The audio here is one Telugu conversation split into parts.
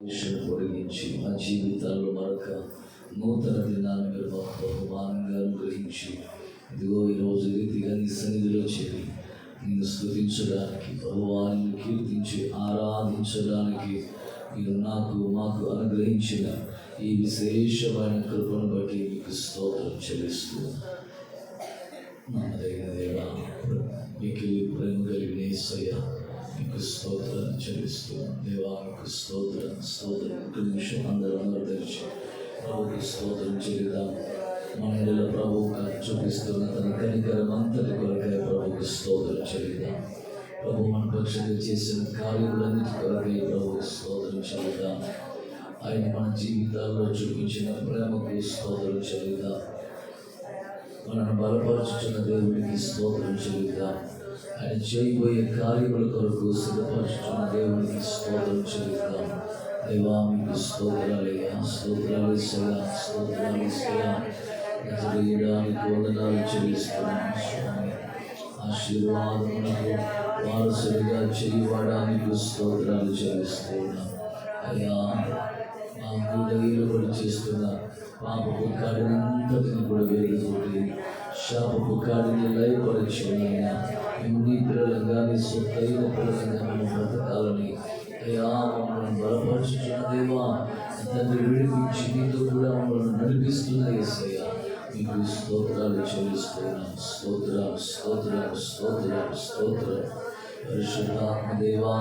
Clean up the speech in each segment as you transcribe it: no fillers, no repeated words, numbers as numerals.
విషయం పొడిగించి మా జీవితాల్లో మరొక నూతన దినాన్ని మీరు మాకు బహుమానంగా అనుగ్రహించి ఇదిగో ఈరోజు రీతిగా నీ సన్నిధిలో చేరి నిన్ను స్తుతించడానికి బహువాన్ని కీర్తించి ఆరాధించడానికి మీరు మాకు అనుగ్రహించిన ఈ విశేషమైన కృపను బట్టి మీకు స్తోత్రం చెల్లిస్తూ నాదైన దేవా మీకు ప్రేమ కలిగిన యేసయ్య మీకు స్తోత్రం చెల్లిస్తున్నాం దేవా, మీకు స్తోత్రం ఒక నిమిషం అందరూ తెరిచి ప్రభుకి స్తోత్రం చెల్లిద్దాం. మనలో ప్రభు చూపిస్తున్న తన కనికరం అంతటి కొరకై ప్రభుకి స్తోత్రం చెల్లిద్దాం. ప్రభు మన పక్షంగా చేసిన కార్యములన్నిటి కొరకై ప్రభుకి స్తోత్రం చెల్లిద్దాం. ఆయన మన జీవితాల్లో చూపించిన ప్రేమకు స్తోత్రం చెల్లిద్దాం. మనను బలపరుచుతున్న దేవునికి స్తోత్రం చెల్లిద్దాం. ఆయన చేయబోయే కార్యముల కొరకు సిద్ధపరుచుతున్న దేవునికి స్తోత్రం చెల్లిద్దాం. దేవా, మీకు స్తోత్రాలయ్యా, స్తోత్రానికి వందనాలు చెల్లిస్తున్నాం స్వామి. ఆశీర్వాదములకు వారసులుగా చేయవాడానికి స్తోత్రాలు చెల్లిస్తున్నాం అయ్యా. మా గుడ్డలు కూడా చేస్తున్న పాపపు కాడినంతటిని కూడా వేలుగొట్టి శాపపు కాడిని లయపరిచున్నాయా. మేము నీ పిల్లలంగా నీ సొత్తైన పిల్లలంగా మేము బ్రతకాలని అయ్యా మమ్మల్ని బలపరుచుతున్న దేవా, తండ్రి విడిపించి నీతో కూడా మమ్మల్ని నడిపిస్తున్న యేసయ్యా, మీకు స్తోత్రాలు చెల్లిస్తున్నాం. స్తోత్రాలు పరిశుద్ధాత్మ దేవా,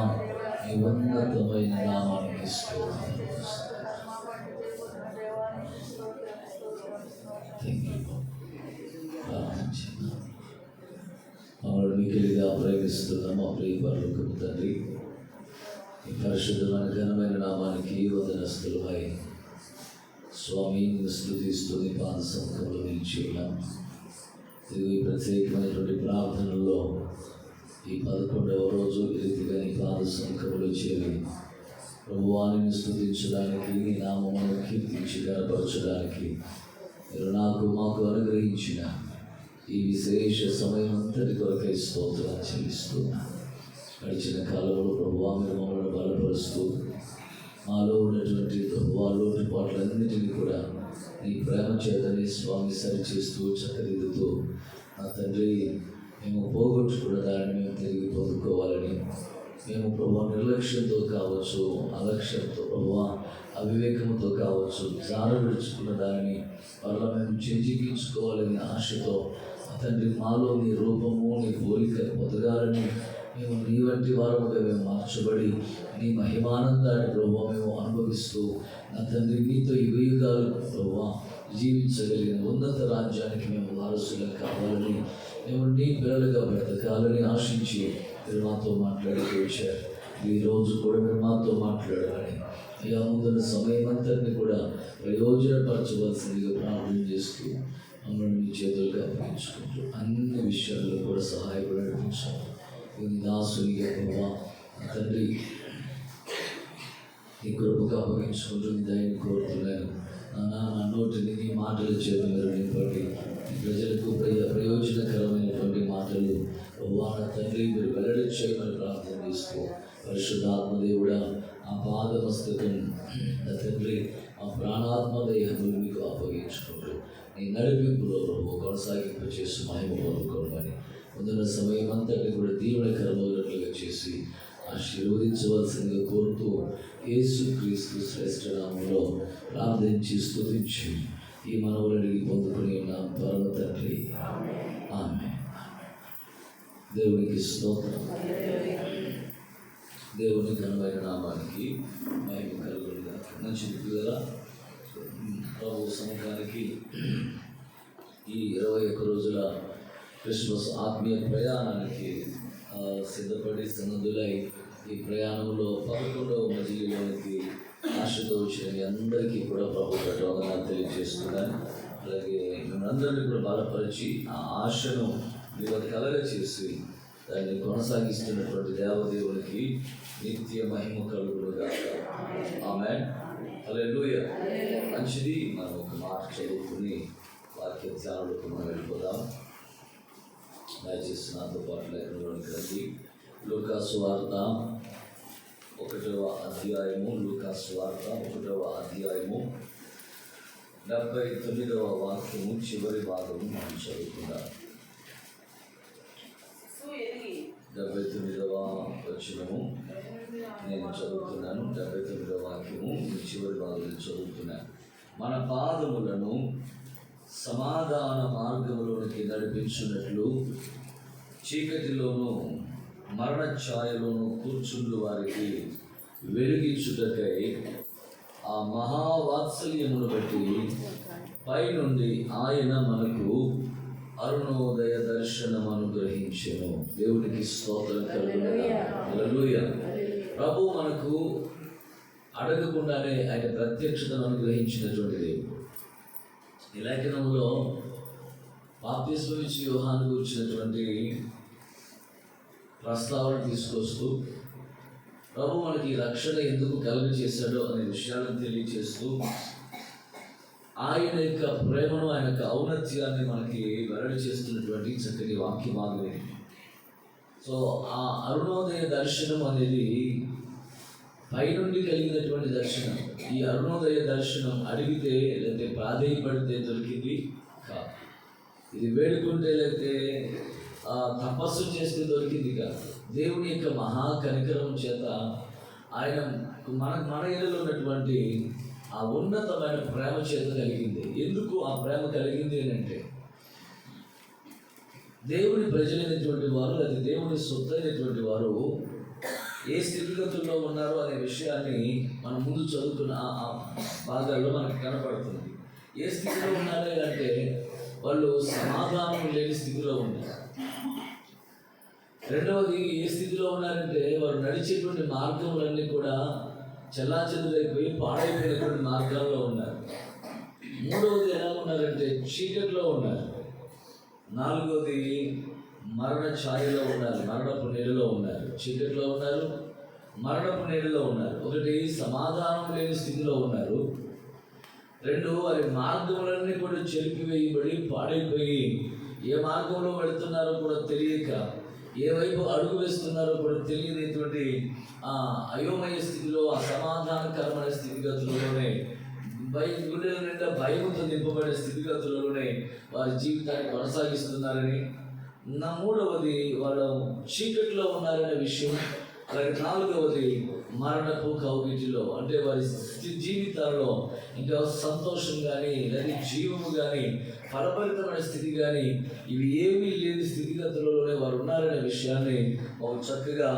నీ ఉన్నతమైన నామానికి స్తోత్రం. మమ్మల్ని మిగిలిగా ప్రేమిస్తున్న మా ప్రియ పరలోకపు తండ్రి, ఈ పరిశుద్ధమైన ఘనమైన నామానికి వందనస్తులమై స్వామి స్తుతిస్తూ నీ పాద సముఖంలో నిలిచి ఉన్నాం. ఈ ప్రత్యేకమైనటువంటి ప్రార్థనలో ఈ 11వ రోజు ఈ రీతిగా నీ పాద సముఖంలో చేరి ప్రభువాన్ని స్తుతించడానికి, నీ నామమును కీర్తించి కనపరచడానికి మీరు మాకు అనుగ్రహించిన ఈ విశేష సమయం అంతటి కొరకై స్తోత్రాలు చెల్లిస్తున్నా. గడిచిన కాలంలో ప్రభువా మీరు మమ్మల్ని బలపరుస్తూ మాలో ఉన్నటువంటి ప్రభువా లోటుపాట్లన్నిటినీ కూడా నీ ప్రేమ చేతని స్వామి సరిచేస్తూ చక్కదిద్దుతూ నా తండ్రి మేము పోగొట్టుకున్న దాన్ని మేము తిరిగి పొందుకోవాలని, మేము ప్రభువా నిర్లక్ష్యంతో కావచ్చు, అలక్ష్యంతో ప్రభువా అవివేకంతో కావచ్చు జార విడుచుకున్న దానిని వల్ల మేము చేజిక్కించుకోవాలనే ఆశతో తండ్రి మాలో నీ రూపము నీ పోలిక పొందగాలని మేము నీ వంటి వారముగా మేము మార్చబడి నీ మహిమానందాన్ని ప్రభావ మేము అనుభవిస్తూ నా తండ్రి నీతో యుగాలు ప్రభావ జీవించగలిగిన ఉన్నత రాజ్యానికి మేము వారసులం కావాలని, మేము నీ పిల్లలుగా బ్రతకాలని ఆశించి మీరు మాతో మాట్లాడుతూ వచ్చారు. ఈరోజు కూడా మీరు మాతో మాట్లాడాలని అయ్యా, ముందున్న సమయం అంతటిని కూడా ప్రయోజనపరచవలసిందిగా ప్రార్థన చేస్తూ మమ్మల్ని మీ చేతులకు అప్పగించుకుంటూ అన్ని విషయాల్లో కూడా సహాయపడి నడిపించాలి. నీ దాసునిగా ప్రభావ తండ్రి నీ కృపకు అప్పగించుకుంటూ నీ దయని కోరుతున్నాను. నా నోటిని నీ మాటల చేత మీరు నింపండి. ప్రజలకు ప్రయోజనకరమైనటువంటి మాటలు వాళ్ళ తండ్రి మీరు వెల్లడి చేయమని ప్రార్థన చేస్తూ పరిశుద్ధాత్మ దేవుడా ఆ పాదమస్తకం నా తండ్రి ఆ ప్రాణాత్మ దేహములు మీకు అప్పగించుకుంటూ నీ నడిపింపులో కొనసాగింపు చేసి మహిమ పొందుకోమని ముందున్న సమయం అంతటి కూడా దీవెనకరమైనట్లుగా చేసి ఆశీర్వదించవలసిందిగా కోరుతూ యేసుక్రీస్తు శ్రేష్ఠ నామములో ప్రార్థించి స్తుతించి ఈ మనవులని పొందుకుని ఉన్నాం పరమ తండ్రి, ఆమేన్. దేవునికి స్తోత్రం. దేవుని ఘనమైన నామానికి మహిమ కలుగునుగా. మంచిది కదా, ప్రభు సముఖానికి ఈ 21 రోజుల క్రిస్మస్ ఆత్మీయ ప్రయాణానికి సిద్ధపడి సన్నద్ధులై ఈ ప్రయాణంలో 11వ మజిలీలోనికి ఆశతో వచ్చిన మీ అందరికీ కూడా ప్రభు వందనాలు తెలియజేస్తున్నాను. అలాగే మిమ్మల్ని కూడా బలపరిచి ఆ ఆశను మీరు కలగ చేసి దాన్ని కొనసాగిస్తున్నటువంటి దేవదేవునికి నిత్య మహిమ కలుగునుగా. ఆమేన్. హల్లెలూయా. మంచిది, మనం ఒక మాట చదువుకుని వాక్య ధ్యానంలోకి మనం వెళ్ళిపోదాం. దయచేసి నాతో పాటు లేఖనంలోకి రండి. లూకా సువార్త 1వ అధ్యాయము, లూకా సువార్త 1వ అధ్యాయము 79వ వాక్యము చివరి భాగము మనం చదువుకుందాం. 79వ వచనము నేను చదువుతున్నాను. 79వ వాక్యము చివరి భాగం చదువుతున్నాను. మన పాదములను సమాధాన మార్గములోనికి నడిపించున్నట్లు చీకటిలోను మరణ ఛాయలోను కూర్చుండు వారికి వెలిగించుటకై ఆ మహావాత్సల్యమును బట్టి పైనుండి ఆయన మనకు అరుణోదయ దర్శనం అనుగ్రహించెను. దేవునికి స్తోత్రం కలుగునుగాక. హల్లెలూయా. ప్రభు మనకు అడగకుండానే ఆయన ప్రత్యక్షతను అనుగ్రహించినటువంటి దేవుడు. ఈ లేఖనంలో బాప్తిస్మం ఇచ్చి యోహాను గురించినటువంటి ప్రస్తావన తీసుకొస్తూ ప్రభు మనకి రక్షణ ఎందుకు కలుగజేశాడో అనే విషయాలను తెలియజేస్తూ ఆయన యొక్క ప్రేమను, ఆయన యొక్క ఔన్నత్యాన్ని మనకి వెల్లడి చేస్తున్నటువంటి చక్కటి వాక్య భాగం ఇది. సో ఆ అరుణోదయ దర్శనం అనేది పైనుండి కలిగినటువంటి దర్శనం. ఈ అరుణోదయ దర్శనం అడిగితే లేకపోతే ప్రాధేయపడితే దొరికింది కాదు. ఇది వేడుకుంటే లేకపోతే తపస్సు చేస్తే దొరికింది కాదు. దేవుని యొక్క మహా కనికరం చేత ఆయన మన ఎడలో ఉన్నటువంటి ఆ ఉన్నతమైన ప్రేమ చేత కలిగింది. ఎందుకు ఆ ప్రేమ కలిగింది అని అంటే, దేవుని ప్రజలైనటువంటి వారు, అది దేవుని సొత్తైనటువంటి వారు ఏ స్థితిగతుల్లో ఉన్నారు అనే విషయాన్ని మనం ముందు చదువుతున్న ఆ భాగాల్లో మనకు కనపడుతుంది. ఏ స్థితిలో ఉన్నారు అంటే వాళ్ళు సమాధానం లేని స్థితిలో ఉన్నారు. రెండవది, ఏ స్థితిలో ఉన్నారంటే వారు నడిచేటువంటి మార్గములన్నీ కూడా చెల్లాచెదురైపోయి పాడైపోయినటువంటి మార్గాల్లో ఉన్నారు. మూడవది ఎలా ఉన్నారంటే చీకట్లో ఉన్నారు. నాలుగవది మరణ ఛాయలో ఉన్నారు, మరణపు నీడలో ఉన్నారు. చీకట్లో ఉన్నారు, మరణపు నీడలో ఉన్నారు. ఒకటి, సమాధానం లేని స్థితిలో ఉన్నారు. రెండు, వారి మార్గములన్నీ కూడా చెరిపివేయబడి పాడైపోయి ఏ మార్గంలో వెళుతున్నారో కూడా తెలియక, ఏ వైపు అడుగు వేస్తున్నారో కూడా తెలియనటువంటి అయోమయ స్థితిలో, అసమాధానకరమైన స్థితిగతులలోనే, గుండెల నిండా భయంతో నింపబడే స్థితిగతులలోనే వారి జీవితాన్ని కొనసాగిస్తున్నారని. మూడవది, వాళ్ళు చీకట్లో ఉన్నారనే విషయం. అలాగే నాలుగవది, మరణపు కౌగిటిలో, అంటే వారి జీవితాల్లో ఇంకా సంతోషం కానీ లేదా జీవము కానీ ఫలభరితమైన స్థితి కానీ ఇవి ఏమీ లేని స్థితిగతులలోనే వారు ఉన్నారనే విషయాన్ని ఒక చక్కగా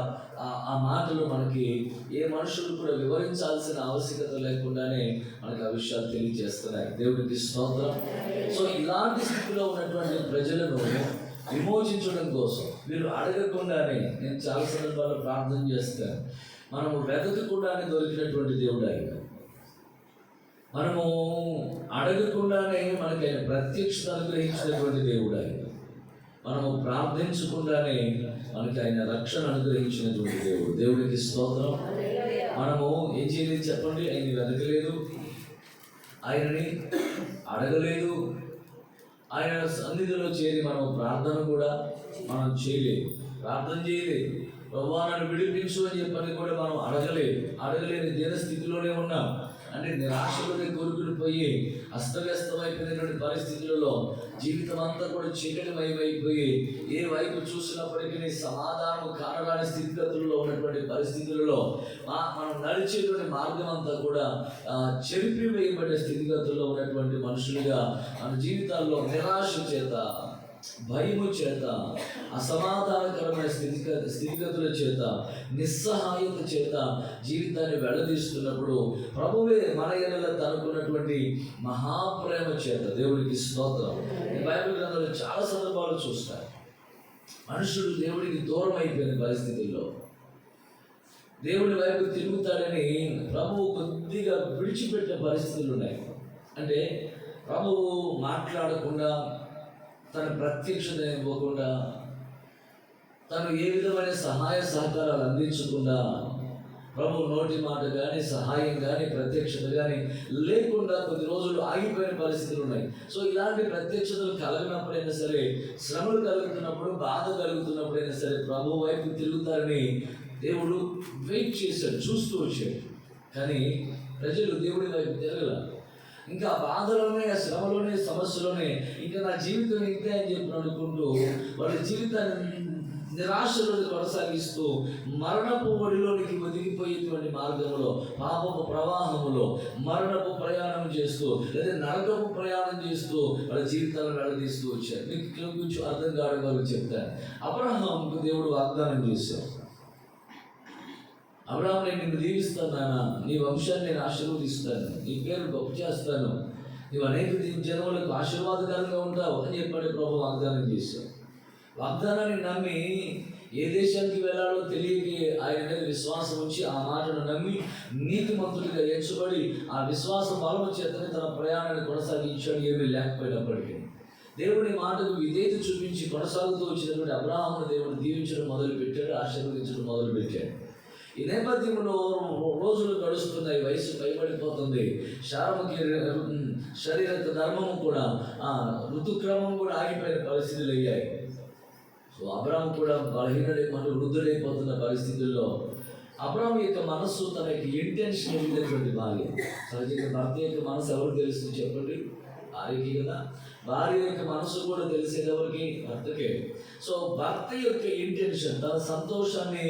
ఆ మాటలు మనకి ఏ మనుషులు కూడా వివరించాల్సిన ఆవశ్యకత లేకుండానే మనకి ఆ విషయాలు తెలియజేస్తున్నాయి. దేవుడికి స్తోత్రం. సో ఇలాంటి స్థితిలో ఉన్నటువంటి ప్రజలను విమోచించడం కోసం వీళ్ళు అడగకుండానే, నేను చాలా సందర్భాల్లో ప్రార్థన చేస్తాను, మనము వెతకకుండానే దొరికినటువంటి దేవుడు ఆయన. మనము అడగకుండానే మనకి ఆయన ప్రత్యక్షత అనుగ్రహించినటువంటి దేవుడు ఆయన. మనము ప్రార్థించకుండానే మనకి ఆయన రక్షణ అనుగ్రహించినటువంటి దేవుడు. దేవుడికి స్తోత్రం. మనము ఏం చేయలేదు చెప్పండి? ఆయన్ని వెతకలేదు, ఆయనని అడగలేదు, ఆయన సన్నిధిలో చేరి మనం ప్రార్థన కూడా మనం చేయలేదు, ప్రార్థన చేయలేదు. ప్రభువా నన్ను విడిపించు అని చెప్పని కూడా మనం అడగలేని దీన స్థితిలోనే ఉన్నాం. అంటే నిరాశలోనే కోరుకునిపోయి అస్తవ్యస్తమైపోయినటువంటి పరిస్థితులలో జీవితం అంతా కూడా చీకటిమయమైపోయి ఏ వైపు చూసినప్పటికీ సమాధానం కానరాని స్థితిగతుల్లో ఉన్నటువంటి పరిస్థితులలో మనం నడిచేటువంటి మార్గం అంతా కూడా చెరిపివేయబడే స్థితిగతుల్లో ఉన్నటువంటి మనుషులుగా మన జీవితాల్లో నిరాశ చేత, భయము చేత, అసమాధానకరమైన స్థితిగతుల చేత, నిస్సహాయత చేత జీవితాన్ని వెళ్లదీస్తున్నప్పుడు ప్రభువే మన ఎడల తనకున్నటువంటి మహాప్రేమ చేత, దేవుడికి స్తోత్రం. బైబిల్ గ్రంథంలో చాలా సందర్భాలు చూస్తారు. మనుషుడు దేవుడికి దూరం అయిపోయిన పరిస్థితుల్లో దేవుడి వైపు తిరుగుతాడని ప్రభువు కొద్దిగా విడిచిపెట్టిన పరిస్థితులు ఉన్నాయి. అంటే ప్రభువు మాట్లాడకుండా, తన ప్రత్యక్షత ఇవ్వకుండా, తను ఏ విధమైన సహాయ సహకారాలు అందించకుండా, ప్రభు నోటి మాట కానీ, సహాయం కానీ, ప్రత్యక్షత కానీ లేకుండా కొద్ది రోజులు ఆగిపోయిన పరిస్థితులు ఉన్నాయి. సో ఇలాంటి ప్రత్యక్షతలు కలగినప్పుడైనా సరే, శ్రమలు కలుగుతున్నప్పుడు, బాధ కలుగుతున్నప్పుడైనా సరే ప్రభు వైపు తిరుగుతారని దేవుడు వెయిట్ చేశాడు, చూస్తూ వచ్చాడు. కానీ ప్రజలు దేవుడి వైపు తిరగల. ఇంకా బాధలోనే, ఆ శ్రమలోనే, సమస్యలోనే ఇంకా నా జీవితం ఇంతే అని చెప్పి అనుకుంటూ వాళ్ళ జీవితాన్ని నిరాశలో కొనసాగిస్తూ మరణపు ఒడిలోనికి ఒదిగిపోయేటువంటి మార్గంలో, పాపపు ప్రవాహంలో మరణపు ప్రయాణం చేస్తూ లేదా నరకపు ప్రయాణం చేస్తూ వాళ్ళ జీవితాలను వెళ్ళదీస్తూ వచ్చారు. మీకు కొంచెం అర్థం కావడం వరకు చెప్తాను. అబ్రహాముకు దేవుడు వాగ్దానం చేశాడు, అబ్రహాము నేను నిన్ను దీవిస్తాను నాన్న, నీ వంశాన్ని నేను ఆశీర్వదిస్తాను, నీ పేరు గొప్ప చేస్తాను, నీవు అనేక జనములకు ఆశీర్వాదకరంగా ఉంటావు అని చెప్పాడు ప్రభు వాగ్దానం చేశాడు. వాగ్దానాన్ని నమ్మి ఏ దేశానికి వెళ్ళాలో తెలియక ఆయన మీద విశ్వాసం ఉంచి ఆ మాటను నమ్మి నీతిమంతుడిగా ఎంచబడి ఆ విశ్వాస బలము చేతనే తన ప్రయాణాన్ని కొనసాగించాడు. ఏమీ లేకపోయినప్పటికీ దేవుని మాటకు విధేయత చూపించి కొనసాగుతూ వచ్చినటువంటి అబ్రహామును దేవుడు దీవించడం మొదలుపెట్టాడు, ఆశీర్వదించడం మొదలుపెట్టాడు. ఈ నేపథ్యంలో రోజులు గడుస్తున్నాయి, వయసు పైబడిపోతుంది, శరీర ధర్మము కూడా ఋతుక్రమం కూడా ఆగిపోయిన పరిస్థితులు అయ్యాయి. సో అబ్రాహాము కూడా వృద్ధుడైపోతున్న పరిస్థితుల్లో అబ్రాహాము యొక్క మనస్సు, తన యొక్క ఇంటెన్షన్ వెళ్ళినటువంటి భార్య. సహజంగా భర్త యొక్క మనసు ఎవరికి తెలుస్తుంది చెప్పండి? భార్యకి కదా. భార్య యొక్క మనసు కూడా తెలిసేది ఎవరికి? భర్తకే. సో భర్త యొక్క ఇంటెన్షన్, తన సంతోషాన్ని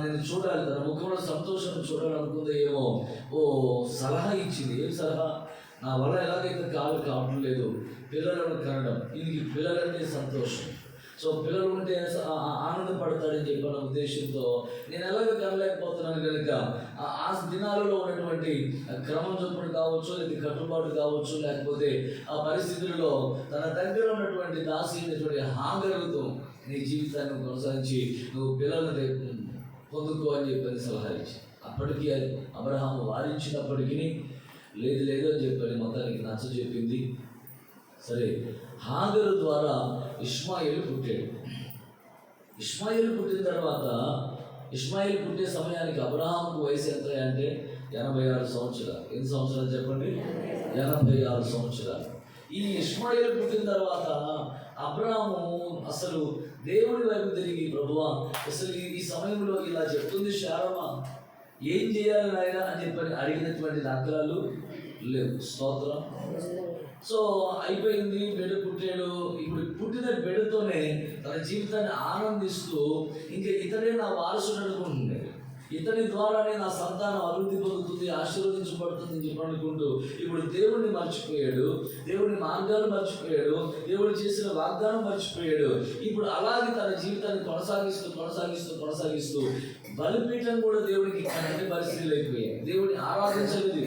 నేను చూడాలి, తన ముఖంలో సంతోషాన్ని చూడాలనుకుంది ఏమో సలహా ఇచ్చింది. ఏం సలహా? నా వల్ల ఎలాగైతే కావటం లేదు, పిల్లలను కనడం, ఇది పిల్లలంటే సంతోషం, సో పిల్లలు ఉంటే ఆనందపడతాడని చెప్పిన ఉద్దేశంతో నేను ఎలాగ కనలేకపోతున్నాను కనుక ఆ దినాలలో ఉన్నటువంటి క్రమం చొప్పున కావచ్చు, లేదా కట్టుబాటు కావచ్చు, లేకపోతే ఆ పరిస్థితుల్లో తన దగ్గర ఉన్నటువంటి దాసి అయినటువంటి హాగరుతో నీ జీవితాన్ని కొనసాగించి నువ్వు పిల్లలను పొందుకో అని చెప్పని సలహా ఇచ్చి, అప్పటికీ అబ్రహాము వారించినప్పటికీ లేదు అని చెప్పని మొత్తానికి నచ్చ చెప్పింది. సరే, హాగరు ద్వారా ఇష్మాయేలు పుట్టాడు. ఇష్మాయేలు పుట్టిన తర్వాత, ఇష్మాయేలు పుట్టే సమయానికి అబ్రహాముకు వయసు ఎంత అంటే 86 సంవత్సరాలు. ఎన్ని సంవత్సరాలు చెప్పండి? 86 సంవత్సరాలు. ఈ ఇష్మాయేలు పుట్టిన తర్వాత అబ్రహాము అసలు దేవుడి వైపు తిరిగి, ప్రభువా అసలు ఈ సమయంలో ఇలా చెప్తుంది శారమ్మ, ఏం చేయాలి నాయన అని చెప్పని అడిగినటువంటి దాఖలాలు లేవు. స్తోత్రం. సో అయిపోయింది, బిడ్డ పుట్టాడు. ఇప్పుడు పుట్టిన బిడ్డతోనే తన జీవితాన్ని ఆనందిస్తూ ఇంకా ఇతడే నా వారసుడు అనుకుంటుంది, ఇతని ద్వారానే నా సంతానం అభివృద్ధి పొందుతుంది, ఆశీర్వదించబడుతుంది అని చెప్పి అనుకుంటూ ఇప్పుడు దేవుడిని మర్చిపోయాడు, దేవుడి మార్గాలు మర్చిపోయాడు, దేవుడు చేసిన వాగ్దానం మర్చిపోయాడు. ఇప్పుడు అలాగే తన జీవితాన్ని కొనసాగిస్తూ బలిపీఠం కూడా దేవుడికి కనని పరిస్థితులు అయిపోయాయి. దేవుడిని ఆరాధించలేదు,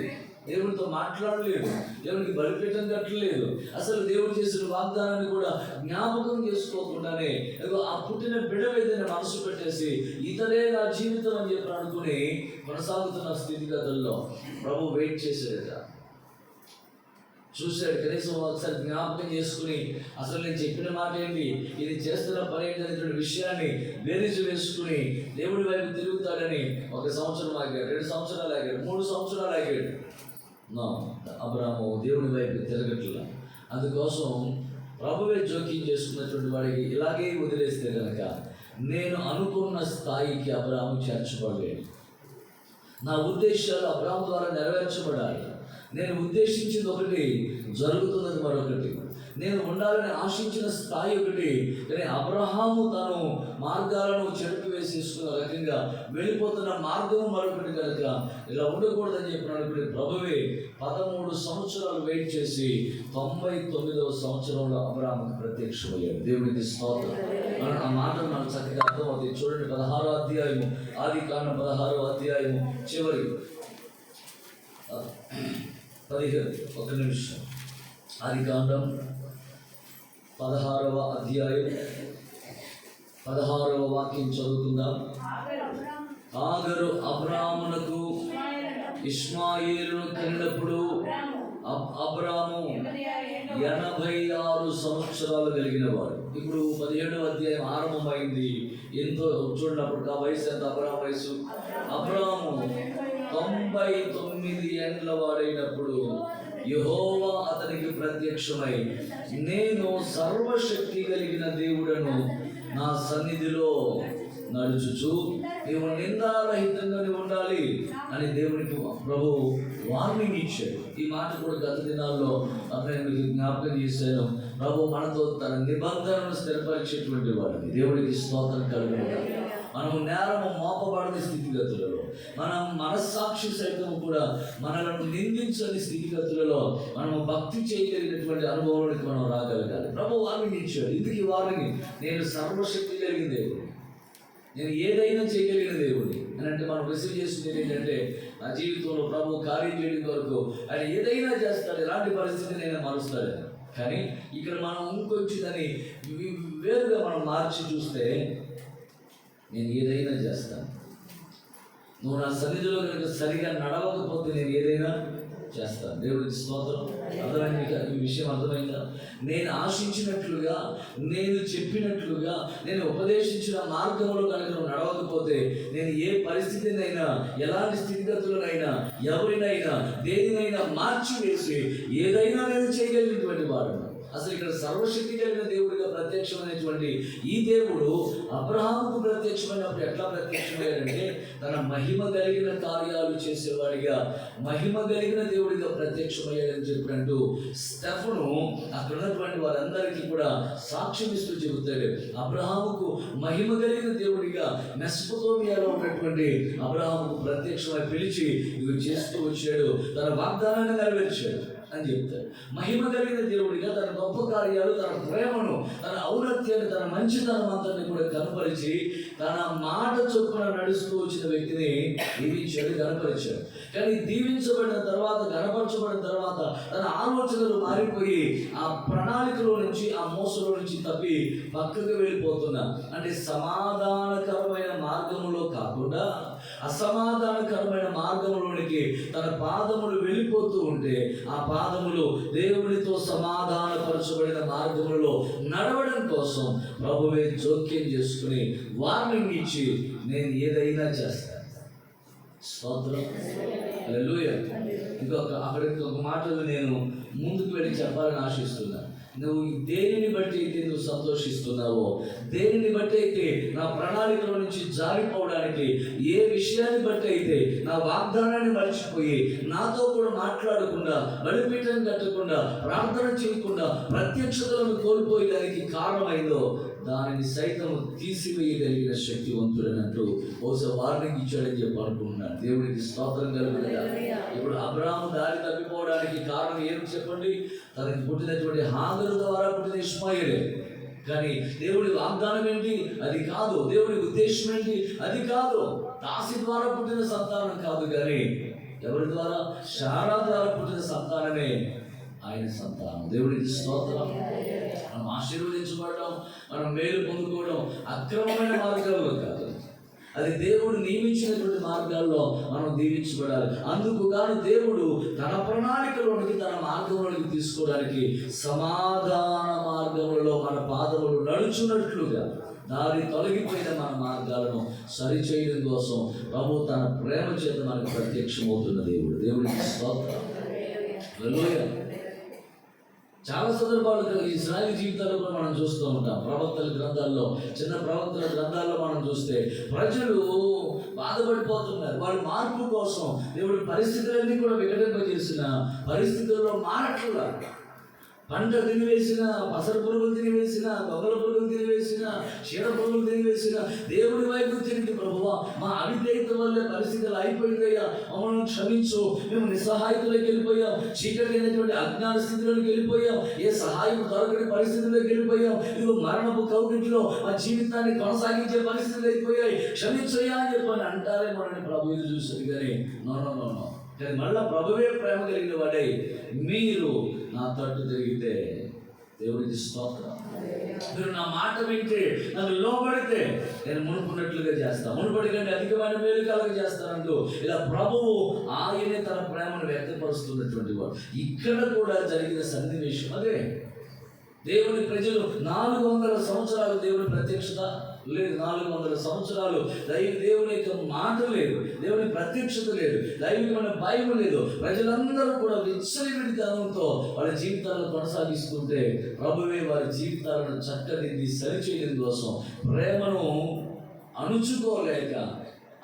దేవుడితో మాట్లాడలేదు, దేవునికి బలిపీఠం కట్టలేదు, అసలు దేవుడు చేసిన వాగ్దానాన్ని కూడా జ్ఞాపకం చేసుకోకుండానే ఆ పుట్టిన బిడ్డ ఏదైనా మనసు పెట్టేసి ఇతడే నా జీవితం అని చెప్పి అనుకుని కొనసాగుతున్న స్థితిగతుల్లో ప్రభు వెయిట్ చేశాడట. చూశాడు, కనీసం ఒకసారి జ్ఞాపకం చేసుకుని అసలు నేను చెప్పిన మాట ఏంటి, ఇది చేస్తున్న పని ఏంటి అనేటువంటి విషయాన్ని బేరీజు వేసుకుని దేవుడి వైపు తిరుగుతాడని 1 సంవత్సరం ఆగాడు, 2 సంవత్సరాలు ఆగాడు, 3 సంవత్సరాలు ఆగాడు. అబ్రాహాము దేవుని వైపు తిరగట్ల. అందుకోసం ప్రభువే జోక్యం చేసుకున్నటువంటి వాడికి ఇలాగే వదిలేస్తే కనుక నేను అనుకున్న స్థాయికి అబ్రాహాము చేర్చబడలేదు. నా ఉద్దేశాలు అబ్రాహాము ద్వారా నెరవేర్చబడాలి. నేను ఉద్దేశించింది ఒకటి, జరుగుతున్నది మరొకటి. నేను ఉండాలని ఆశించిన స్థాయి ఒకటి, కానీ అబ్రహాము తను మార్గాలను చెడుపు వేసేసుకున్న రకంగా వెళ్ళిపోతున్న మార్గం మరొకటి కనుక ఇలా ఉండకూడదని చెప్పినప్పుడు ప్రభువే 13 సంవత్సరాలు వెయిట్ చేసి 99వ సంవత్సరంలో అబ్రహాముకు ప్రత్యక్షమయ్యాడు. దేవునికి స్తోత్రం. ఆ మాట మనకు చక్కగా అర్థమవుతుంది. చూడండి, 16వ అధ్యాయము, ఆదికాండం 16వ అధ్యాయము చివరి 15, 1 నిమిషం. ఆదికాండం 16వ అధ్యాయం 16వ వాక్యం చదువుకుందాం. హాగరు అబ్రామునకు ఇష్మాయేలును కనినప్పుడు అబ్రాము 86 సంవత్సరాలు కలిగిన వాడు. ఇప్పుడు 17వ అధ్యాయం ఆరంభమైంది. ఎంతో చూడనప్పుడు ఆ వయసు ఎంత? అబ్రాము వయసు, అబ్రాము 99 ఏండ్ల వాడైనప్పుడు యెహోవా అతనికి ప్రత్యక్షమై, నేను సర్వశక్తి కలిగిన దేవుడను, నా సన్నిధిలో నడుచుచు నీవు నిందారహితంగా నీవు ఉండాలి అని దేవునికి ప్రభు వార్నింగ్ ఇచ్చాడు. ఈ మాట కూడా గత దినాల్లో నేను మీకు జ్ఞాపకం చేశాను. ప్రభు మనతో తన నిబంధనను స్థిరపరిచేటువంటి వాడిని. దేవుడికి స్తోత్రం కలుగును. మనము నేరము మోపబడని స్థితిగతులలో, మనం మనస్సాక్షి సైతం కూడా మనలను నిందించని స్థితిగతులలో మనము భక్తి చేయగలిగినటువంటి అనుభవానికి మనం రాగలగాలి. ప్రభు వార్నింగ్ ఇచ్చాడు. ఇందుకు ఈ వార్నింగ్, నేను సర్వశక్తి కలిగిన దేవుడు, నేను ఏదైనా చేయగలిగిన దేవుడిని అని అంటే మనం రిసీవ్ చేస్తుంది ఏంటంటే నా జీవితంలో ప్రభు కార్యం చేయడం వరకు ఆయన ఏదైనా చేస్తాడు, ఎలాంటి పరిస్థితిని నేను మారుస్తాడు. కానీ ఇక్కడ మనం ఇంకొంచెం దాన్ని వేరుగా మనం మార్చి చూస్తే, నేను ఏదైనా చేస్తాను, నువ్వు నా సన్నిధిలో కనుక సరిగా నడవకపోతే నేను ఏదైనా చేస్తాను. దేవుడికి స్తోత్రం. అర్థమైంది? ఈ విషయం అర్థమైందా? నేను ఆశించినట్లుగా, నేను చెప్పినట్లుగా, నేను ఉపదేశించిన మార్గంలో కనుక నువ్వు నడవకపోతే నేను ఏ పరిస్థితినైనా, ఎలాంటి స్థితిగతులనైనా, ఎవరినైనా, దేనినైనా మార్చివేసి ఏదైనా నేను చేయగలిగినటువంటి వాడు. అసలు ఇక్కడ సర్వశక్తి కలిగిన దేవుడిగా ప్రత్యక్షమైనటువంటి ఈ దేవుడు అబ్రహాముకు ప్రత్యక్షమైనప్పుడు ఎట్లా ప్రత్యక్షమయ్యాడంటే తన మహిమ కలిగిన కార్యాలు చేసేవాడిగా, మహిమ కలిగిన దేవుడిగా ప్రత్యక్షమయ్యాడని చెప్పినట్టు స్టెఫను అక్కడ ఉన్నటువంటి వారందరికీ కూడా సాక్ష్యం ఇస్తూ చెబుతాడు. అబ్రహాముకు మహిమ కలిగిన దేవుడిగా మెసొపొతేమియాలో ఉన్నటువంటి అబ్రహాముకు ప్రత్యక్షమై పిలిచి ఇవి చేస్తూ వచ్చాడు, తన వాగ్దానాన్ని నెరవేర్చాడు అని చెప్తాడు. మహిమ కలిగిన దేవుడిగా తన గొప్ప కార్యాలు, తన ప్రేమను, తన ఔన్నత్యాన్ని, తన మంచితనం అంతని కూడా కనపరిచి తన మాట చొప్పున నడుస్తూ వచ్చిన వ్యక్తిని దీవించాడు, కనపరిచాడు. కానీ దీవించబడిన తర్వాత, కనపరచబడిన తర్వాత తన ఆలోచనలు మారిపోయి ఆ ప్రణాళికలో నుంచి, ఆ మోసలో నుంచి తప్పి పక్కకు వెళ్ళిపోతున్నా. అంటే సమాధానకరమైన మార్గంలో కాకుండా అసమాధానకరమైన మార్గంలోనికి తన పాదములు వెళ్ళిపోతూ ఉంటే, ఆ పాదములు దేవునితో సమాధానపరచబడిన మార్గములలో నడవడం కోసం ప్రభువే జోక్యం చేసుకుని వార్నింగ్ ఇచ్చి నేను ఏదైనా చేస్తాను. స్తోత్రం. హల్లెలూయా. ఇంకొక మాటలు నేను ముందుకు వెళ్ళి చెప్పాలని ఆశిస్తున్నాను. నువ్వు దేనిని బట్టి అయితే నువ్వు సంతోషిస్తున్నావో, దేనిని బట్టి అయితే నా ప్రణాళికలో నుంచి జారిపోవడానికి, ఏ విషయాన్ని బట్టి అయితే నా వాగ్దానాన్ని మర్చిపోయి నాతో కూడా మాట్లాడకుండా, బలిపీఠం కట్టకుండా, ప్రార్థన చేయకుండా ప్రత్యక్షతలను కోల్పోయేదానికి కారణమైందో దానిని సైతం తీసివేయగలిగిన శక్తివంతుడనంటూ బహుశా వార్నింగ్ ఇచ్చాడని చెప్పి అనుకుంటున్నాను. దేవుడికి స్తోత్రం కలుగుతుందా. ఇప్పుడు అబ్రాహాము దారి తప్పిపోవడానికి కారణం ఏమి చెప్పండి? తనకి పుట్టినటువంటి హాగరు ద్వారా పుట్టిన ఇష్మాయేలే. కానీ దేవుడి వాగ్దానం ఏంటి? అది కాదు. దేవుడి ఉద్దేశం ఏంటి? అది కాదు. దాసి ద్వారా పుట్టిన సంతానం కాదు, కానీ ఎవరి ద్వారా? శారా ద్వారా పుట్టిన సంతానమే ఆయన సంతానం. దేవుడికి స్తోత్రం. మనం ఆశీర్వదించబడడం, మనం మేలు పొందుకోవడం అక్రమమైన మార్గాల్లో కాదు, అది దేవుడు నియమించినటువంటి మార్గాల్లో మనం దీవించబడాలి. అందుకు గాను దేవుడు తన ప్రణాళికలోనికి, తన మార్గంలోనికి తీసుకోవడానికి సమాధాన మార్గములలో మన పాదములు నడుచున్నట్లుగా దారి తొలగిపోయిన మన మార్గాలను సరిచేయడం కోసం ప్రభు తన ప్రేమ చేత మనకు ప్రత్యక్షమవుతున్న దేవుడు. దేవుడికి స్తోత్రం. హల్లెలూయా. చాలా సందర్భాలు ఇశ్రాయేలు జీవితాల్లో కూడా మనం చూస్తూ ఉంటాం. ప్రవక్తల గ్రంథాల్లో, చిన్న ప్రవక్తల గ్రంథాల్లో మనం చూస్తే ప్రజలు బాధపడిపోతున్నారు. వాళ్ళ మార్పు కోసం దేవుడి పరిస్థితులన్నీ కూడా వికటింపజేసిన పరిస్థితుల్లో మారట్లా. పంట తినివేసిన, పసరు పురుగులు తినివేసిన, గొంగళ పురుగులు తినివేసిన, చీడ పురుగులు తినివేసిన దేవుడి వైపు తిరిగి, ప్రభువా మా అవిధేయత వల్లే పరిస్థితులు అయిపోయిందయ్యా, మమ్మల్ని క్షమించు, మేము నిస్సహాయకులకు వెళ్ళిపోయాం, చీకటి అయినటువంటి అజ్ఞాన స్థితిలోకి వెళ్ళిపోయాం, ఏ సహాయం దొరకని పరిస్థితుల్లోకి వెళ్ళిపోయాం, ఇదిగో మరణపు కౌగిట్లో మా జీవితాన్ని కొనసాగించే పరిస్థితులు అయిపోయాయి, క్షమించయ్యా అని చెప్పని అంటారే మనని ప్రభు ఇది చూస్తుంది. కానీ నో కానీ మళ్ళా ప్రభువే ప్రేమ కలిగిన వాడై మీరు నా తట్టు తిరిగితే, దేవుడికి స్తోత్రం, మీరు నా మాట వింటే, నాకు లోబడితే నేను మునుపున్నట్లుగా చేస్తాను, మునుపటి కంటే అధికమైన మేలు కలగ చేస్తానంటూ ఇలా ప్రభువు ఆయనే తన ప్రేమను వ్యక్తపరుస్తున్నటువంటి వాడు. ఇక్కడ కూడా జరిగిన సన్నివేశం అదే. దేవుని ప్రజలు 400 సంవత్సరాలు దేవుని ప్రత్యక్షత లేదు, 400 సంవత్సరాలు దేవుని యొక్క మాట లేదు, దేవుని ప్రత్యక్షత లేదు, దైవికమైన భయం లేదు. ప్రజలందరూ కూడా విచ్చలవిడితనంతో వాళ్ళ జీవితాలను కొనసాగిస్తుంటే ప్రభువే వారి జీవితాలను చక్కదిద్ది సరిచేయడం కోసం ప్రేమను అణుచుకోలేక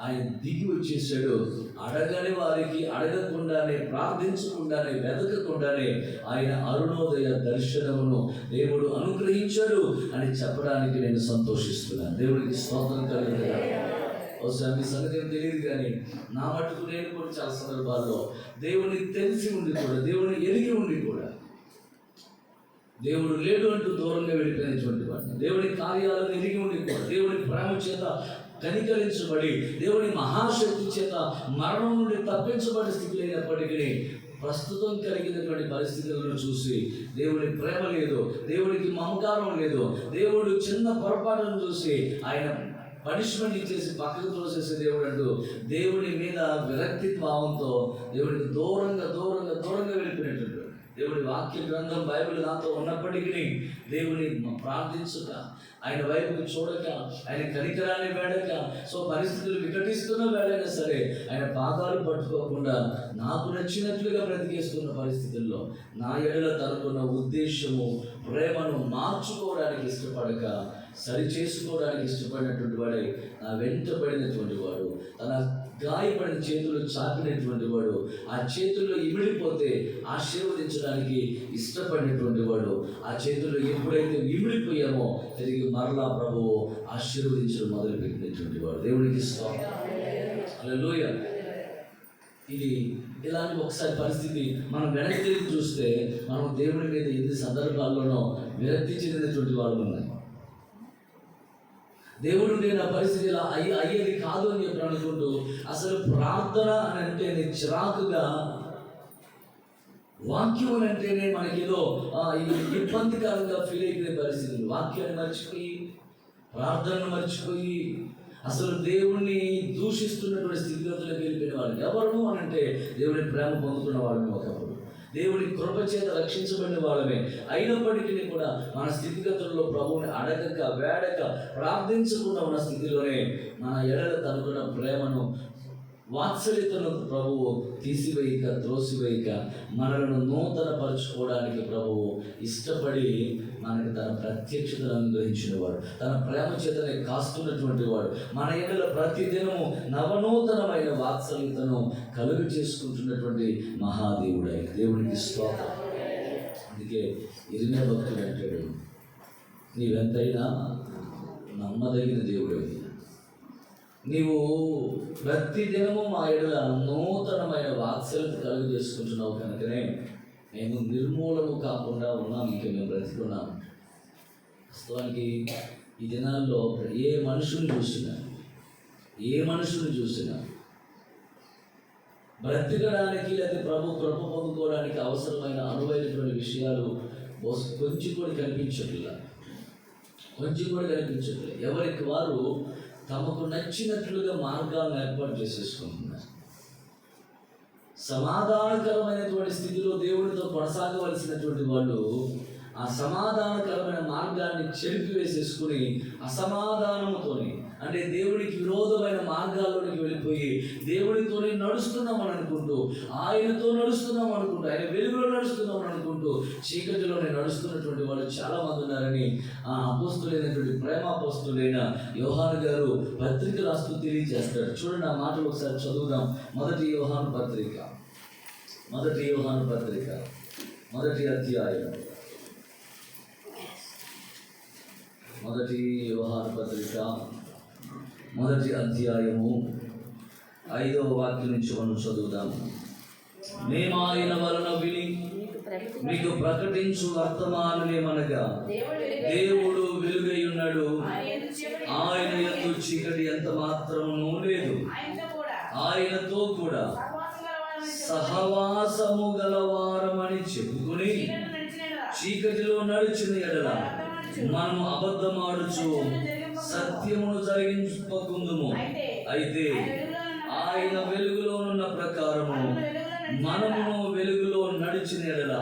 ఆయన దిగి వచ్చేసాడు. అడగని వారికి అడగకుండానే, ప్రార్థించకుండానే, వెతకకుండానే ఆయన అరుణోదయ దర్శనమును దేవుడు అనుగ్రహించాడు అని చెప్పడానికి నేను సంతోషిస్తున్నాను. దేవుడికి స్తోత్రం కలుగుతుంది. ఒకసారి మీ సంగతి ఏం తెలియదు కానీ నా మటుకు నేను కూడా చాలా సందర్భాల్లో దేవుని తెలిసి ఉండి కూడా, దేవుని ఎరిగి ఉండి కూడా, దేవుడు లేడు అంటూ దూరంగా వెళ్ళిపోయినటువంటి వాడిని, దేవుని కార్యాలను ఎరిగి ఉండి కూడా, దేవుని ప్రేమ చేత కనికరించబడి, దేవుని మహాశక్తి చేత మరణం నుండి తప్పించబడి స్థితి అయినప్పటికీ ప్రస్తుతం కలిగినటువంటి పరిస్థితులను చూసి దేవుని ప్రేమ లేదు, దేవుడికి మమకారం లేదు, దేవుడు చిన్న పొరపాటును చూసి ఆయన పనిష్మెంట్ ఇచ్చేసి పక్కకు తోసేసే దేవుడు అంటూ దేవుని మీద విరక్తి భావంతో దేవుడికి దూరంగా దూరంగా దూరంగా వెళ్ళిపోయినట్టు. దేవుడి వాక్య గ్రంథం బైబిల్ నాతో ఉన్నప్పటికీ దేవుని ప్రార్థించుక, ఆయన వైపుకి చూడక, ఆయన కనికరాన్ని వేడక, సో పరిస్థితులు వికటిస్తున్న వేడైనా సరే ఆయన పాదాలు పట్టుకోకుండా నాకు నచ్చినట్లుగా బ్రతికేస్తున్న పరిస్థితుల్లో నా ఎడల తనకున్న ఉద్దేశము, ప్రేమను మార్చుకోవడానికి ఇష్టపడక, సరి చేసుకోవడానికి ఇష్టపడినటువంటి వాడే నా వెంటబడినటువంటి వాడు, తన గాయపడిన చేతులు చాపినటువంటి వాడు, ఆ చేతుల్లో ఇమిడిపోతే ఆశీర్వదించడానికి ఇష్టపడినటువంటి వాడు, ఆ చేతుల్లో ఎప్పుడైతే ఇమిడిపోయామో తిరిగి మరలా ప్రభువు ఆశీర్వదించడం మొదలుపెట్టినటువంటి వాడు. దేవునికి స్తోత్రం. హల్లెలూయా. ఇది ఇలాంటి ఒకసారి పరిస్థితి మనం వెనక్కి తిరిగి చూస్తే మనం దేవుని మీద ఎన్ని సందర్భాల్లోనో విరక్తి చెందినటువంటి వాళ్ళు ఉన్నాయి. దేవుడు నేను ఆ పరిస్థితి ఇలా అయ్యేది కాదు అని చెప్పి అనుకుంటూ అసలు ప్రార్థన అని అంటేనే చిరాకుగా, వాక్యం అని అంటేనే మనకేదో ఇబ్బందికరంగా ఫీల్ అయిపోయే పరిస్థితులు. వాక్యాన్ని మర్చిపోయి, ప్రార్థనను మర్చిపోయి, అసలు దేవుణ్ణి దూషిస్తున్నటువంటి స్థితిగతులకు వెళ్ళిపోయిన వాళ్ళు ఎవరు అని అంటే దేవుని ప్రేమ పొందుకున్న వాళ్ళని, ఒకప్పుడు దేవుని కృప చేత రక్షించబడిన వాళ్ళమే అయినప్పటికీ కూడా మన స్థితిగతుల్లో ప్రభువుని అడగక, వేడక, ప్రార్థించకుండా ఉన్న స్థితిలోనే మన ఎడల తనకున్న ప్రేమను, వాత్సల్యతను ప్రభువు తీసివేయక, త్రోసివేయక మనలను నూతన పరుచుకోవడానికి ప్రభువు ఇష్టపడి మనకి తన ప్రత్యక్షతను అనుగ్రహించిన వాడు, తన ప్రేమ చేతనే కాస్తున్నటువంటి వాడు, మన ఎడల ప్రతిదినము నవనూతనమైన వాత్సల్యతను కలుగు చేసుకుంటున్నటువంటి మహాదేవుడు ఆయన. దేవునికి స్తోత్రం. అందుకే ఇర్మియా భక్తుడు అంటాడు, నీవెంతైనా నమ్మదగిన దేవుడు, నీవు ప్రతి దినము మా ఎడల నూతనమైన వాత్సల్యత కలుగు చేసుకుంటున్నావు కనుకనే మేము నిర్మూలము కాకుండా ఉన్నాం, ఇంకా మేము బ్రతికున్నాము. వాస్తవానికి ఈ దినాల్లో ఏ మనుషుని చూసినా బ్రతికడానికి లేదా ప్రభు కృప పొందుకోవడానికి అవసరమైన అనువైనటువంటి విషయాలు కొంచెం కూడా కనిపించట్లేదు. ఎవరికి వారు తమకు నచ్చినట్లుగా మార్గాలను ఏర్పాటు చేసేసుకుంటున్నారు. సమాధానకరమైనటువంటి స్థితిలో దేవుడితో కొనసాగవలసినటువంటి వాళ్ళు ఆ సమాధానకరమైన మార్గాన్ని చెరిపివేసేసుకుని అసమాధానంతోని, అంటే దేవుడికి విరోధమైన మార్గాల్లోనికి వెళ్ళిపోయి దేవుడితోనే నడుస్తున్నామని అనుకుంటూ, ఆయనతో నడుస్తున్నాం అనుకుంటూ, ఆయన వెలుగులో నడుస్తున్నామని అనుకుంటూ చీకటిలోనే నడుస్తున్నటువంటి వాళ్ళు చాలామంది ఉన్నారని ఆ అపోస్తులైనటువంటి ప్రేమాపోస్తులైన యోహాను గారు పత్రిక రాస్తూ తెలియజేస్తాడు. చూడండి, ఆ మాటలు ఒకసారి చదువుదాం. మొదటి యోహాను పత్రిక, మొదటి అధ్యాయం, మొదటి యోహాను పత్రిక మొదటి అధ్యాయము 5వ వాక్యం నుంచి మనం చదువుదాము. మేము ఆయన వలన విని మీకు ప్రకటించు వర్తమానమేమనగా, దేవుడు వెలుగై ఉన్నాడు, ఆయన యందు చీకటి ఎంత మాత్రమునూ లేదు, ఆయనతో కూడా సహవాసము గలవారమని చెప్పుకుని చీకటిలో నడిచిన ఎడల మనము అబద్ధమాడుచు సత్యమును జరిగించుకుందుము. అయితే ఆయన వెలుగులోనున్న ప్రకారము మనము వెలుగులో నడిచిన ఎడల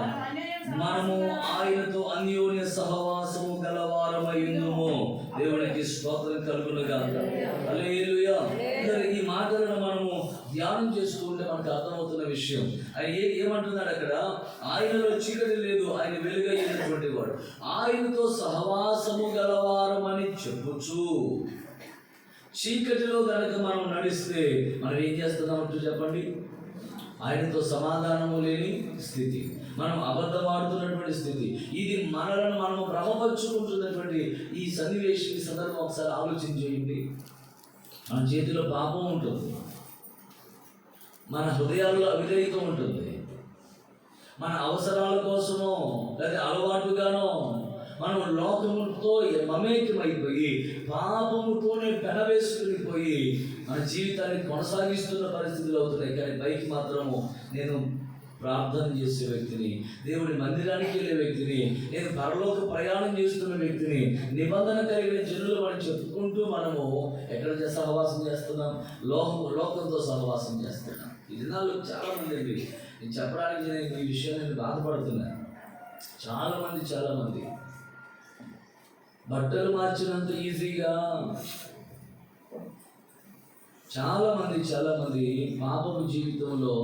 మనము ఆయనతో అన్యోన్య సహవాసము గలవారమైందుము. దేవునికి స్తోత్రం కలుగునుగాక. హల్లెలూయా. ఈ మాటలను మనము ధ్యానం చేస్తూ ఉంటే మనకు అర్థమవుతున్న విషయం, ఆయన ఏమంటున్నాడు అక్కడ, ఆయనలో చీకటి లేదు, ఆయన వెలుగైనటువంటి వాడు, ఆయనతో సహవాసము గలవారమని చెప్పుచు చీకటిలో కనుక మనం నడిస్తే మనం ఏం చేస్తున్నామంటూ చెప్పండి? ఆయనతో సమాధానము లేని స్థితి, మనం అబద్ధమాడుతున్నటువంటి స్థితి, ఇది మనలను మనము భ్రమపరుచుకుంటున్నటువంటి ఈ సన్నివేశం, ఈ సందర్భం ఒకసారి ఆలోచన చేయండి. మన చేతిలో పాపం ఉంటుంది, మన హృదయాల్లో అవిధేయత ఉంటుంది, మన అవసరాల కోసమో లేదా అలవాటుగానో మనం లోకముతో మమేకమైపోయి పాపముతోనే పెనవేసుకుని పోయి మన జీవితాన్ని కొనసాగిస్తున్న పరిస్థితులు అవుతున్నాయి. కానీ పైకి మాత్రము నేను ప్రార్థన చేసే వ్యక్తిని, దేవుడి మందిరానికి వెళ్ళే వ్యక్తిని, నేను పరలోక ప్రయాణం చేస్తున్న వ్యక్తిని, నిబంధన కలిగిన జనులు మనం చెప్పుకుంటూ మనము ఎక్కడ సహవాసం చేస్తున్నాం? లోకంతో సహవాసం చేస్తున్నాం. ఈ దినాల్లో చాలామంది అండి, నేను చెప్పడానికి నేను ఈ విషయాన్ని నేను బాధపడుతున్నాను. చాలామంది బట్టలు మార్చినంత ఈజీగా చాలామంది పాపపు జీవితంలో,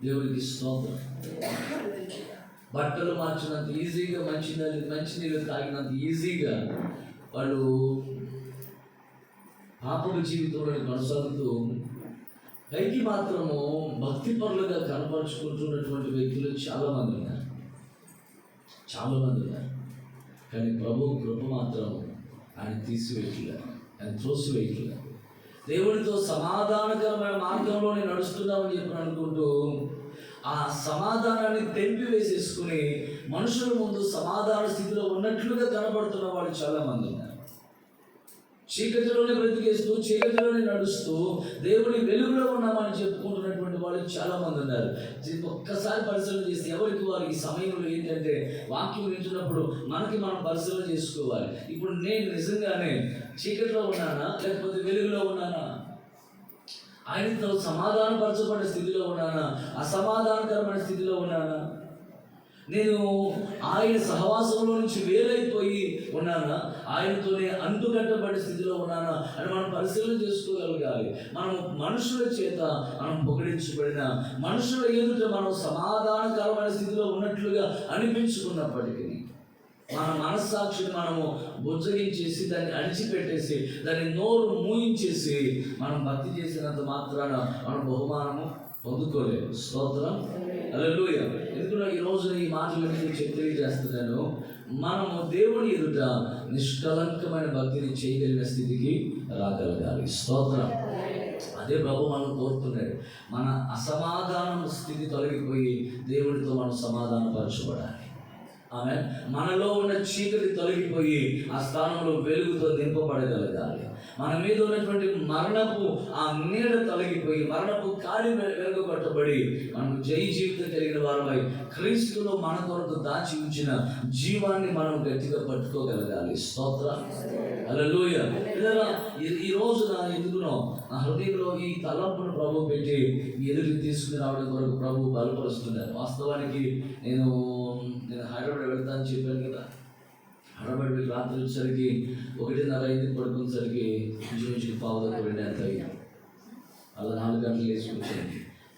దేవుడికి స్తోత్రం, బట్టలు మార్చినంత ఈజీగా, మంచినీళ్ళు తాగినంత ఈజీగా వాళ్ళు పాపపు జీవితంలో కొనసాగుతూ పైకి మాత్రము భక్తిపరులుగా కనపరుచుకుంటున్నటువంటి వ్యక్తులు చాలామంది ఉన్నారు. కానీ ప్రభు కృప మాత్రం ఆయన తీసివేయట్లేదు, ఆయన త్రోసివేయట్లేదు. దేవుడితో సమాధానకరమైన మార్గంలో నేను నడుస్తున్నామని చెప్పి అనుకుంటూ ఆ సమాధానాన్ని తెంపివేసేసుకుని మనుషుల ముందు సమాధాన స్థితిలో ఉన్నట్లుగా కనబడుతున్న వాళ్ళు చాలామంది ఉన్నారు. చీకటిలోనే బ్రతికేస్తూ, చీకటిలోనే నడుస్తూ దేవుని వెలుగులో ఉన్నామని చెప్పుకుంటున్నటువంటి వాళ్ళు చాలామంది ఉన్నారు. ఒక్కసారి పరిశీలన చేస్తే ఎవరికి వారు ఈ సమయంలో ఏంటంటే వాక్యం వింటున్నప్పుడు మనం పరిశీలన చేసుకోవాలి. ఇప్పుడు నేను నిజంగానే చీకటిలో ఉన్నానా లేకపోతే వెలుగులో ఉన్నానా? ఆయనతో సమాధానపరచబడిన స్థితిలో ఉన్నానా, అసమాధానకరమైన స్థితిలో ఉన్నానా? నేను ఆయన సహవాసంలో నుంచి వేరైపోయి ఉన్నానా, ఆయనతోనే అంటుకట్టబడి స్థితిలో ఉన్నానా అని మనం పరిశీలన చేసుకోగలగాలి. మనం మనుషుల చేత మనం పొగిడించబడిన, మనుషుల ఎదుట మనం సమాధానకరమైన స్థితిలో ఉన్నట్లుగా అనిపించుకున్నప్పటికీ మన మనస్సాక్షిని మనము బుజ్జగించేసి దాన్ని అణిచిపెట్టేసి దాన్ని నోరు మూయించేసి మనం భక్తి చేసినంత మాత్రాన మనం బహుమానము పొందుకోలేము. స్తోత్రం, హల్లెలూయా. ఎందుకంటే ఈ రోజున ఈ మాటలు మీకు తెలియజేస్తున్నాను. మనము దేవుని ఎదుట నిష్కలంకమైన భక్తిని చేయగలిగిన స్థితికి రాగలగాలి. స్తోత్రం. అదే ప్రభు మనం కోరుతున్నాడు. మన అసమాధానం స్థితి తొలగిపోయి దేవుడితో మనం సమాధానపరచబడాలి. ఆమె మనలో ఉన్న చీకటి తొలగిపోయి ఆ స్థానంలో వెలుగుతో నింపబడగలగాలి. మన మీద ఉన్నటువంటి మరణపు ఆ నీడ తొలగిపోయి మరణపు కాడి వెలుగుపట్టబడి మనకు జై జీవితం కలిగిన వారమై క్రీస్తులో మన కొరకు దాచి ఉంచిన జీవాన్ని మనం గట్టిగా పట్టుకోగలగాలి. స్తోత్రం, హల్లెలూయా. ఈ రోజున ఎందుకునో నా హృదయంలో ఈ తలంపును ప్రభు పెట్టి ఎదురు తీసుకుని రావడం కొరకు ప్రభు బలపరుస్తున్నారు. వాస్తవానికి నేను హైదరాబాద్ వెళ్తానని చెప్పాను కదా. హైదరాబాద్ వెళ్ళి రాత్రి వచ్చేసరికి 1:30 పడుకునేసరికి ఇంచుమించుకు పావుదొక్క 2 అయింది. అలా 4 గంటలు వేసుకొచ్చాను.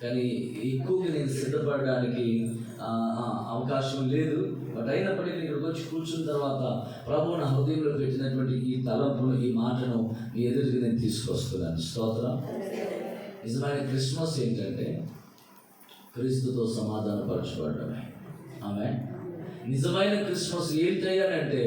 కానీ ఎక్కువగా నేను సిద్ధపడడానికి అవకాశం లేదు. బట్ అయినప్పటికీ ఇక్కడికి వచ్చి కూర్చున్న తర్వాత ప్రభు నా హృదయంలో పెట్టినటువంటి ఈ తలంపును, ఈ మాటను మీ ఎదురుగా నేను తీసుకొస్తున్నాను. స్తోత్రం. నిజమైన క్రిస్మస్ ఏంటంటే క్రీస్తుతో సమాధానపరచబడమే. ఆమె నిజమైన క్రిస్మస్ ఏంటంటే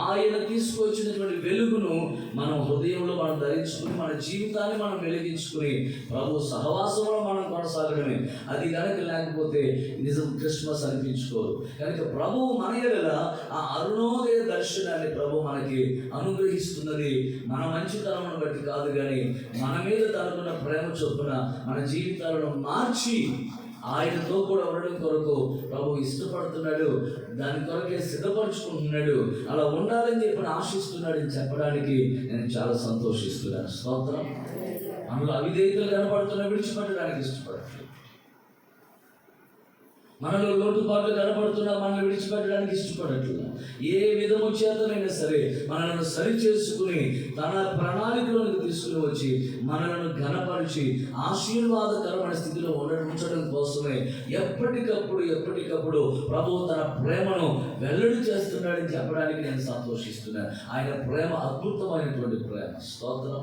ఆయన తీసుకొచ్చినటువంటి వెలుగును మనం హృదయంలో మనం ధరించుకుని మన జీవితాన్ని మనం వెలిగించుకుని ప్రభు సహవాసంలో మనం కొనసాగడమే. అది కనుక లేకపోతే నిజం క్రిస్మస్ అనిపించుకోరు. కనుక ప్రభు మన ఎడల ఆ అరుణోదయ దర్శనాన్ని ప్రభు మనకి అనుగ్రహిస్తున్నది మన మంచితనమును బట్టి కాదు, కానీ మన మీద తనకున్న ప్రేమ చొప్పున మన జీవితాలను మార్చి ఆయనతో కూడా ఉండడం కొరకు ప్రభు ఇష్టపడుతున్నాడు. దాని కొరకే సిద్ధపరచుకుంటున్నాడు. అలా ఉండాలని చెప్పి ఆశిస్తున్నాడు అని చెప్పడానికి నేను చాలా సంతోషిస్తున్నాను. స్తోత్రం. మనలో అవిధేయతలు కనపడుతున్నా విడిచిపెట్టడానికి ఇష్టపడట్లేదు. మనలో లోటుపాట్లు కనపడుతున్నా మనల్ని విడిచిపెట్టడానికి ఇష్టపడట్లేదు. ఏ విధము చేతనైనా సరే మనలను సరి చేసుకుని తన ప్రణాళికలోనికి తీసుకుని వచ్చి మనలను ఘనపరిచి ఆశీర్వాదకరమైన స్థితిలో ఉండడం ఉంచడం కోసమే ఎప్పటికప్పుడు ప్రభువు తన ప్రేమను వెల్లడి చేస్తున్నాడని చెప్పడానికి నేను సంతోషిస్తున్నాను. ఆయన ప్రేమ అద్భుతమైనటువంటి ప్రేమ. స్తోత్రం,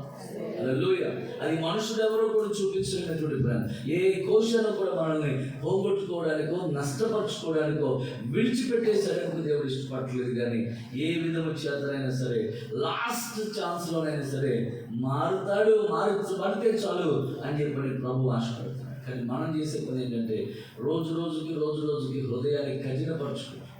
హల్లెలూయా. అది మనుషుడు ఎవరో కూడా చూపించినటువంటి ప్రేమ. ఏ కోశాన్ని కూడా మనల్ని పోగొట్టుకోవడానికో నష్టపరచుకోవడానికో విడిచిపెట్టేసరికి దేవుడు ఇష్టపడలేదు. కానీ ఏ విధము చేతనైనా సరే లాస్ట్ ఛాన్స్లోనైనా సరే మారుతాడు, చాలు అని చెప్పి ప్రభు ఆశపడుతున్నాడు. కానీ మనం చేసే పని ఏంటంటే రోజు రోజుకి హృదయాన్ని కఠినపరచుకుంటాం.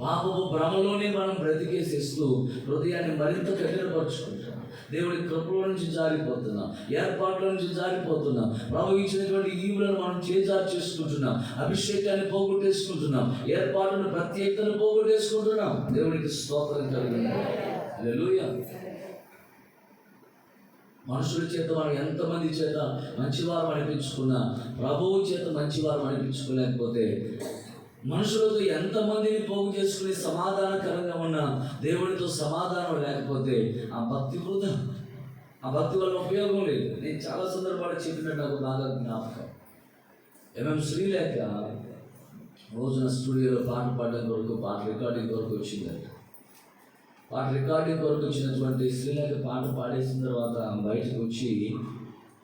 పాపపు భ్రమలోనే మనం బ్రతికేసేస్తూ హృదయాన్ని మరింత కఠినపరచుకుంటాం. దేవుడి కృపలో నుంచి జారిపోతున్నాం, ఏర్పాట్ల నుంచి జారిపోతున్నాం. ప్రభు ఇచ్చినటువంటి ఈవులను మనం చేజారు చేసుకుంటున్నాం, అభిషేకాన్ని పోగొట్టేసుకుంటున్నాం, ఏర్పాటును ప్రత్యేకతను పోగొట్టేసుకుంటున్నాం. దేవుడికి స్తోత్రం కలుగును. హల్లెలూయా. మనుషుల చేత మనం ఎంతమంది చేత మంచివారు అనిపించుకున్నా, ప్రభువు చేత మంచివారు అనిపించుకోలేకపోతే, మనుషులతో ఎంతమందిని పోగు చేసుకుని సమాధానకరంగా ఉన్న దేవుడితో సమాధానం లేకపోతే ఆ భక్తి వృధా. ఆ భక్తి వల్ల ఉపయోగం లేదు. నేను చాలా సందర్భాలు చెప్పినట్టు నాకు బాగా జ్ఞాపకం. శ్రీలేఖ రోజున స్టూడియోలో పాట పాడడం కొరకు, పాట రికార్డింగ్ కొరకు వచ్చిందంట. పాట రికార్డింగ్ కొరకు వచ్చినటువంటి శ్రీలేఖ పాట పాడేసిన తర్వాత బయటకు వచ్చి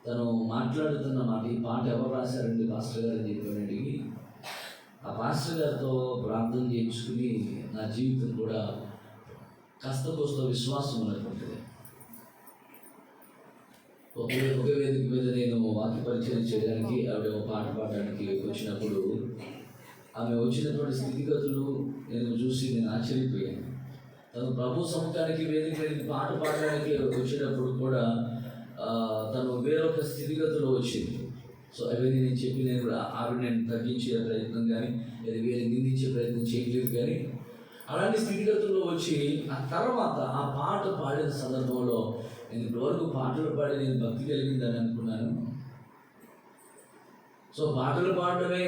తను మాట్లాడుతున్న మాట, ఈ పాట ఎవరు రాశారండి పాస్టర్ గారు అని చెప్పి అడిగి, ఆ పాస్టర్ గారితో ప్రార్థన చేయించుకుని నా జీవితం కూడా కాస్త విశ్వాసం ఉన్నటువంటిది. ఒక వేదిక మీద నేను వాక్య పరిచయం చేయడానికి, ఆవిడ పాట పాడడానికి వచ్చినప్పుడు ఆమె వచ్చినటువంటి స్థితిగతులు నేను చూసి నేను ఆశ్చర్యపోయాను. తను ప్రభు సముఖానికి వేదిక పాట పాడడానికి వచ్చినప్పుడు కూడా తను వేరొక స్థితిగతిలో వచ్చింది. సో అవన్నీ నేను చెప్పి నేను కూడా ఆవిడ నేను తగ్గించే ప్రయత్నం కానీ వేరే నిందించే ప్రయత్నం చేయలేదు. కానీ అలాంటి స్థితిగతుల్లో వచ్చి ఆ తర్వాత ఆ పాట పాడిన సందర్భంలో నేను ఇప్పటివరకు పాటలు పాడి నేను భక్తి కలిగిందని అనుకున్నాను. సో పాటలు పాడడమే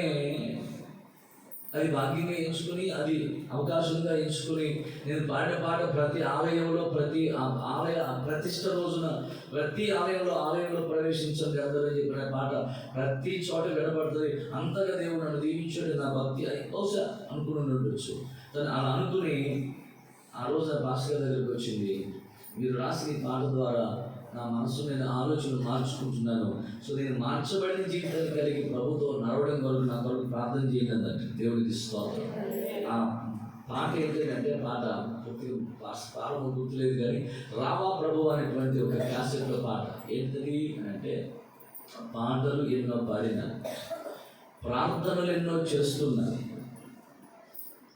అది భాగ్యంగా ఎంచుకుని, అది అవకాశంగా ఎంచుకుని నేను పాడిన పాట ప్రతి ఆలయంలో, ప్రతి ఆలయ ప్రతిష్ట రోజున ప్రతి ఆలయంలో ప్రవేశించండి అందరూ చెప్పిన పాట ప్రతి చోట వినపడుతుంది. అంతగా దేవుడు నన్ను దీవించాడు, నా భక్తి అని బహుశా అనుకుని ఉండొచ్చు. తను అలా అనుకుని ఆ రోజు ఆ భాస్కర్ దగ్గరికి వచ్చింది, మీరు రాసిన పాట ద్వారా నా మనసు నేను ఆలోచన మార్చుకుంటున్నాను. సో నేను మార్చబడిన జీవితాన్ని కలిగి ప్రభుతో నడవడం కొరకు నా కొరకు ప్రార్థన చేయండి అన్నట్టు. దేవుడికి స్తోత్రం. ఆ పాట ఏంటంటే పాట పాలన గుర్తులేదు కానీ రావా ప్రభు అనేటువంటి ఒక క్యాసెట్లో పాట. ఏంటది అంటే, పాటలు ఎన్నో పాడిన, ప్రార్థనలు ఎన్నో చేస్తున్నా,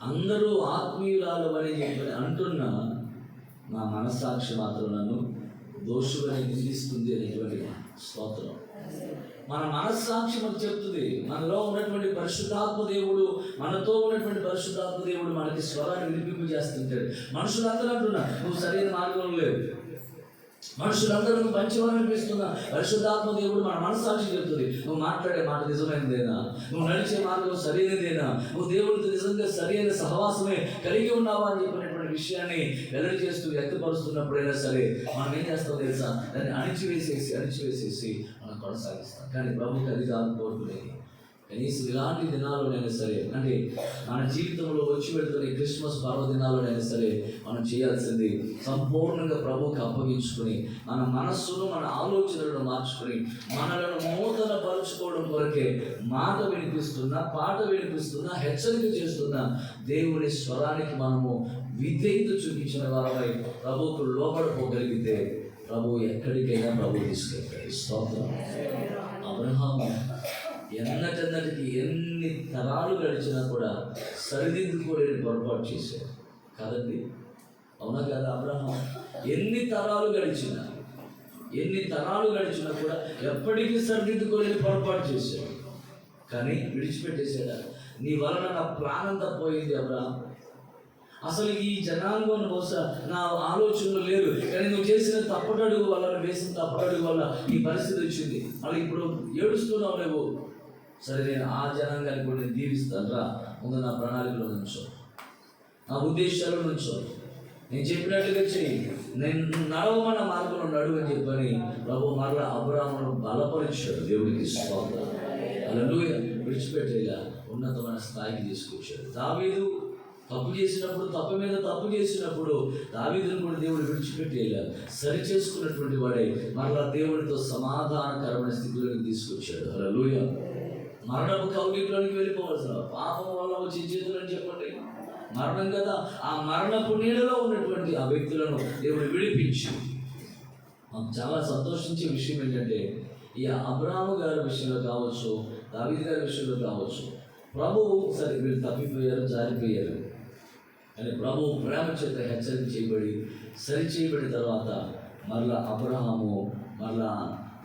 అందరూ ఆత్మీయురాలు అని చెప్పి అంటున్నా, నా మనస్సాక్షి మాత్రం నన్ను దోషులని నిందిస్తుంది అనేటువంటి స్తోత్రం. మన మనస్సాక్షి మనకు చెప్తుంది, మనలో ఉన్నటువంటి పరిశుద్ధాత్మ దేవుడు, మనతో ఉన్నటువంటి పరిశుద్ధాత్మ దేవుడు మనకి స్వరాన్ని వినిపింపు చేస్తుంటాడు. మనుషులందరూ అంటున్నారు నువ్వు సరైన మార్గంలో లేవు, మనుషులందరూ నువ్వు మంచివారు అనిపిస్తున్నా, పరిశుద్ధాత్మ దేవుడు మన మనస్సాక్షి చెప్తుంది నువ్వు మాట్లాడే మాట నిజమైనదేనా, నువ్వు నడిచే మార్గం సరైనదేనా, నువ్వు దేవుడితో నిజంగా సరైన సహవాసమే కలిగి ఉన్నావా అని చెప్పినటువంటి విషయాన్ని వెల్లడి చేస్తూ వ్యక్తపరుస్తున్నప్పుడైనా సరే మనం ఏం చేస్తాం తెలుసా, దాన్ని అణిచివేసేసి మనం కొనసాగిస్తాం. కానీ ప్రభుకి అది కాదు కోరుకునేది. కనీసం ఇలాంటి దినాల్లోనైనా సరే, అంటే మన జీవితంలో వచ్చి వెళ్తున్న క్రిస్మస్ పర్వదినాల్లోనైనా సరే మనం చేయాల్సింది సంపూర్ణంగా ప్రభువుకి అప్పగించుకొని, మన మనస్సును మన ఆలోచనలను మార్చుకొని, మనలను నూతన పరుచుకోవడం కొరకే మాట వినిపిస్తున్నా, పాట వినిపిస్తున్నా, హెచ్చరిక చేస్తున్నా దేవుని స్వరానికి మనము విధేయత చూపించిన వారమై ప్రభువుకు లోబడిపోగలిగితే ప్రభువు ఎక్కడికైనా ప్రభువు తీసుకెళ్తాడు. స్తోత్రం. అబ్రహాము ఎన్నటికి ఎన్ని తరాలు గడిచినా కూడా సరిదిద్దుకోలేని పొరపాటు చేశాడు కదండి, అవునా కదా? అబ్రహాం ఎన్ని తరాలు గడిచినా కూడా ఎప్పటికీ సరిదిద్దుకోలేని పొరపాటు చేశాడు. కానీ విడిచిపెట్టేశాడా? నీ వలన నా ప్రాణంతా పోయింది అబ్రహాం, అసలు ఈ జనాంగం బహుశా నా ఆలోచనలు లేరు, కానీ నువ్వు చేసిన తప్పటడుగు వల్ల, వేసిన తప్పటడుగు వల్ల ఈ పరిస్థితి వచ్చింది. మళ్ళీ ఇప్పుడు ఏడుస్తున్నావు లేవు. సరే, నేను ఆ జనాంగాన్ని కూడా నేను దీవిస్తాను రా, ముందు నా ప్రణాళికలో నుంచో, నా ఉద్దేశాల నుంచో, నేను చెప్పినట్టుగా చెయ్యి, నేను నడవమన్న మార్గంలో నడువు అని చెప్పని ప్రభు మరలా అబ్రాహామును బలపరిచాడు. దేవుడికి స్తోత్రం. హల్లెలూయా. విడిచిపెట్టేలా ఉన్నతమైన స్థాయికి తీసుకొచ్చాడు. దావీదు తప్పు చేసినప్పుడు, తప్పు మీద తప్పు చేసినప్పుడు దావీదును కూడా దేవుడు విడిచిపెట్టేలా సరి చేసుకున్నటువంటి వాడే మరలా దేవుడితో సమాధానకరమైన స్థితిలోకి తీసుకొచ్చాడు. హల్లెలూయా. మరణపు కౌగిట్లోనికి వెళ్ళిపోవాల్సిన పాపం వల్ల వచ్చే చేతులు అని చెప్పండి, మరణం కదా. ఆ మరణపు నీడలో ఉన్నటువంటి ఆ వ్యక్తులను దేవుడు విడిపించి, మాకు చాలా సంతోషించే విషయం ఏంటంటే ఈ అబ్రాహాము గారి విషయంలో కావచ్చు, దావీదు గారి విషయంలో కావచ్చు, ప్రభువు సరే వీళ్ళు తప్పిపోయారు, జారిపోయారు, కానీ ప్రభువు ప్రేమ చేత హెచ్చరిక చేయబడి సరి చేయబడిన తర్వాత మరలా అబ్రాహాము మరలా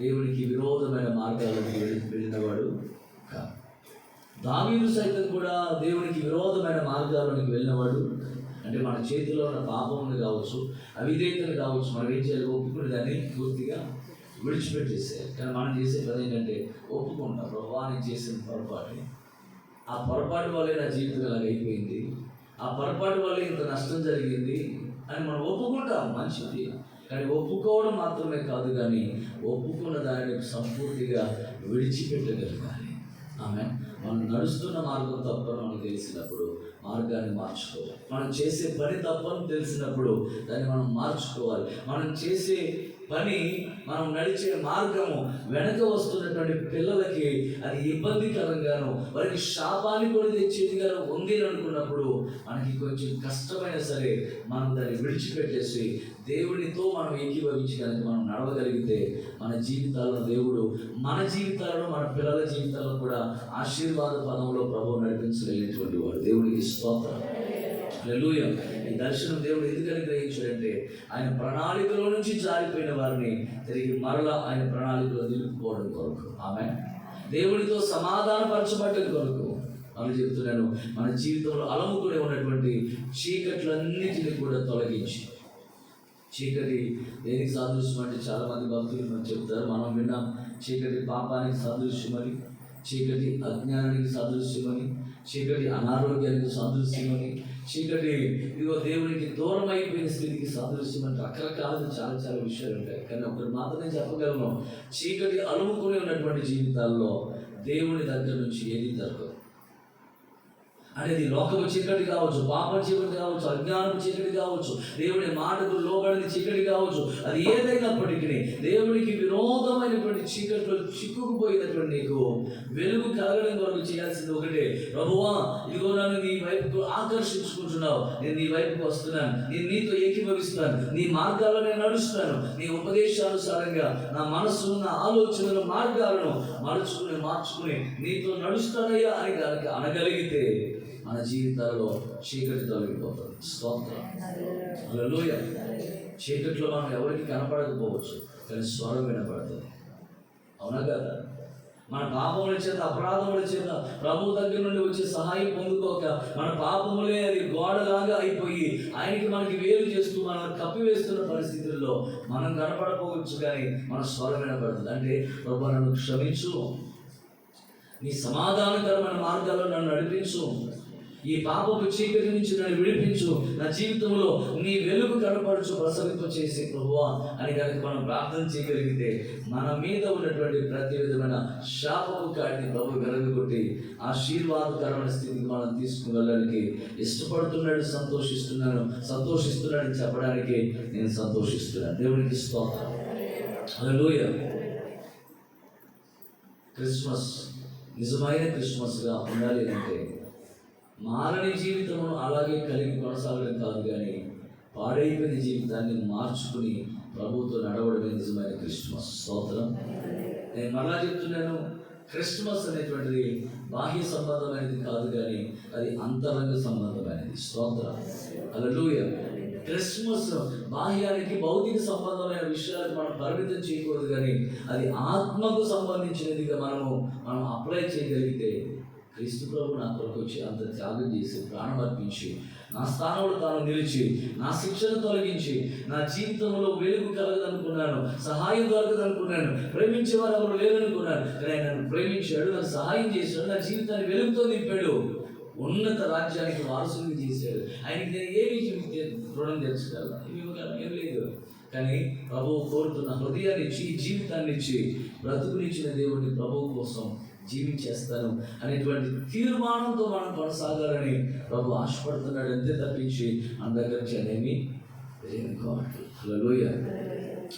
దేవునికి విరోధమైన మార్గాలకు వెళ్ళినవాడు కాదు. దావీదు సైతం కూడా దేవునికి విరోధమైన మార్గాల్లోనికి వెళ్ళినవాడు. అంటే మన చేతిలో ఉన్న పాపములు కావచ్చు, అవిధేయతలు కావచ్చు, మనం ఏం చేయాలి? ఒప్పుకుని దాన్ని పూర్తిగా విడిచిపెట్టేసేయాలి. కానీ మనం చేసే పని ఏంటంటే ఒప్పుకుంటాం, ప్రభువా నేను చేసిన పొరపాటు, ఆ పొరపాటు వల్లే నా జీవితం ఇలాగ అయిపోయింది, ఆ పొరపాటు వల్ల ఇంత నష్టం జరిగింది అని మనం ఒప్పుకుంటాం. మంచిది, కానీ ఒప్పుకోవడం మాత్రమే కాదు, కానీ ఒప్పుకున్న దానిని సంపూర్తిగా విడిచిపెట్టగలగాలి. ఆమె మనం నడుస్తున్న మార్గం తప్పని మనకు తెలిసినప్పుడు మార్గాన్ని మార్చుకోవాలి. మనం చేసే పని తప్పని తెలిసినప్పుడు దాన్ని మనం మార్చుకోవాలి. మనం చేసే పని, మనం నడిచే మార్గము వెనక వస్తున్నటువంటి పిల్లలకి అది ఇబ్బందికరంగాను, వారికి శాపాన్ని కూడా తెచ్చేదిగా ఉంది అనుకున్నప్పుడు మనకి కొంచెం కష్టమైనా సరే మనం దాన్ని విడిచిపెట్టేసి దేవునితో మనం ఏకీభవించడానికి మనం నడవగలిగితే మన జీవితాలను దేవుడు మన జీవితాలను, మన పిల్లల జీవితాలను కూడా ఆశీర్వాద పదంలో ప్రభువు నడిపించగలిగినటువంటి వాడు. దేవునికి స్తోత్రం. హల్లెలూయా. ఈ దర్శనం దేవుడు ఎందుకని గ్రహించాడంటే ఆయన ప్రణాళికలో నుంచి జారిపోయిన వారిని తిరిగి మరలా ఆయన ప్రణాళికలో నిలుపుకోవడం కొరకు, ఆమె దేవుడితో సమాధానపరచబడ్డం కొరకు. అని చెప్తున్నాను, మన జీవితంలో అలముకునే ఉన్నటువంటి చీకట్లన్నిటిని కూడా తొలగించి, చీకటి దేనికి సాదృశ్యం అంటే చాలామంది భక్తులు మనకు చెప్తారు, మనం విన్నాం, చీకటి పాపానికి సాదృశ్యమని, చీకటి అజ్ఞానానికి సాదృశ్యమని, చీకటి అనారోగ్యానికి సాదృశ్యమని, చీకటి ఇదిగో దేవునికి దూరం అయిపోయిన స్థితికి సాదృశ్యం అంటే రకరకాలుగా చాలా చాలా విషయాలు ఉంటాయి. కానీ ఒకటి మాత్రమే చెప్పగలను, చీకటి అలుముకుని ఉన్నటువంటి జీవితాల్లో దేవుని దగ్గర నుంచి ఏది దొరకదు. అనేది లోకపు చీకటి కావచ్చు, పాప చీకటి కావచ్చు, అజ్ఞానపు చీకటి కావచ్చు, దేవుని మాటకు లోబడిన చీకటి కావచ్చు, అది ఏదైనప్పటికీ దేవునికి విరోధమైనటువంటి చీకటిలో చిక్కుకుపోయినటువంటి నీకు వెలుగు కలగడం కొరకు చేయాల్సింది ఒకటే, ప్రభువా ఇదిగో నన్ను నీ వైపుకు ఆకర్షించుకుంటున్నావు, నేను నీ వైపుకు వస్తున్నాను, నేను నీతో ఏకీభవిస్తున్నాను, నీ మార్గాల్లో నేను నడుస్తున్నాను, నీ ఉపదేశానుసారంగా నా మనస్సును, నా ఆలోచనలు, మార్గాలను మార్చుకుని నీతో నడుస్తానయ్యా అని దానికి అనగలిగితే మన జీవితాల్లో చీకటి తొలగిపోతుంది. స్తోత్రం. హల్లెలూయా. చీకట్లో మనం ఎవరికి కనపడకపోవచ్చు, కానీ స్వరం వినపడుతుంది. అవునా కదా? మన పాపముల చేత, అపరాధముల చేత ప్రభు దగ్గర నుండి వచ్చే సహాయం పొందుకోక మన పాపములే అది గోడలాగా అయిపోయి ఆయనకి మనకి వేలు చేస్తూ మనల్ని కప్పివేస్తున్న పరిస్థితుల్లో మనం కనపడకపోవచ్చు, కానీ మన స్వరం వినపడుతుంది. అంటే ప్రభు నన్ను క్షమించు, నీ సమాధానకరమైన మార్గాల్లో నన్ను నడిపించు, ఈ పాపపు చీకటి నుంచి నన్ను విడిపించు, నా జీవితంలో నీ వెలుగు కనపరచు, ప్రసవింప చేసి ప్రభువా అని కనుక మనం ప్రార్థన చేయగలిగితే మన మీద ఉన్నటువంటి ప్రతి విధమైన శాపపు కాడిని ప్రభు వెలగొట్టి ఆశీర్వాదకరమైన స్థితికి మనం తీసుకుని వెళ్ళడానికి ఇష్టపడుతున్నాడు, సంతోషిస్తున్నాడని చెప్పడానికి నేను సంతోషిస్తున్నాను. దేవునికి స్తోత్రం. హల్లెలూయా. క్రిస్మస్ నిజమైన క్రిస్మస్గా ఉండాలి అంటే మారని జీవితమును అలాగే కలిగి కొనసాగడం కాదు, కానీ పాడైపోయిన జీవితాన్ని మార్చుకుని ప్రభువుతో నడవడమే నిజమైన క్రిస్మస్. స్తోత్రం. నేను మరలా చెప్తున్నాను, క్రిస్మస్ అనేటువంటిది బాహ్య సంబంధమైనది కాదు, కానీ అది అంతరంగ సంబంధమైనది. స్తోత్రం. హల్లెలూయా. క్రిస్మస్ బాహ్యానికి భౌతిక సంబంధమైన విషయాలకు మనం పరిమితం చేయకూడదు, కానీ అది ఆత్మకు సంబంధించినదిగా మనం అప్లై చేయగలిగితే, క్రీస్తు ప్రభు నా కొరకు వచ్చి అంత త్యాగం చేసి ప్రాణం అర్పించి నా స్థానంలో తాను నిలిచి నా శిక్షను తొలగించి నా జీవితంలో వెలుగు కలగదనుకున్నాను, సహాయం దొరకదనుకున్నాను, ప్రేమించేవారు ఎవరు లేరనుకున్నాను, కానీ నన్ను ప్రేమించాడు, నాకు సహాయం చేశాడు, నా జీవితాన్ని వెలుగుతో నింపాడు. ఉన్నత రాజ్యానికి వారసుని చేశాడు. ఆయనకి నేను ఏమి రుణం తెచ్చుకోగలను? ఏం లేదు. కానీ ప్రభువు కోరుతున్న హృదయాన్ని ఇచ్చి, జీవితాన్ని ఇచ్చి, బ్రతుకునిచ్చిన దేవుడిని ప్రభువు కోసం జీవించేస్తాను అనేటువంటి తీర్మానంతో మనం కొనసాగాలని ప్రభు ఆశపడుతున్నాడు. అంతే తప్పించి మన దగ్గర అనేవి హల్లెలూయా,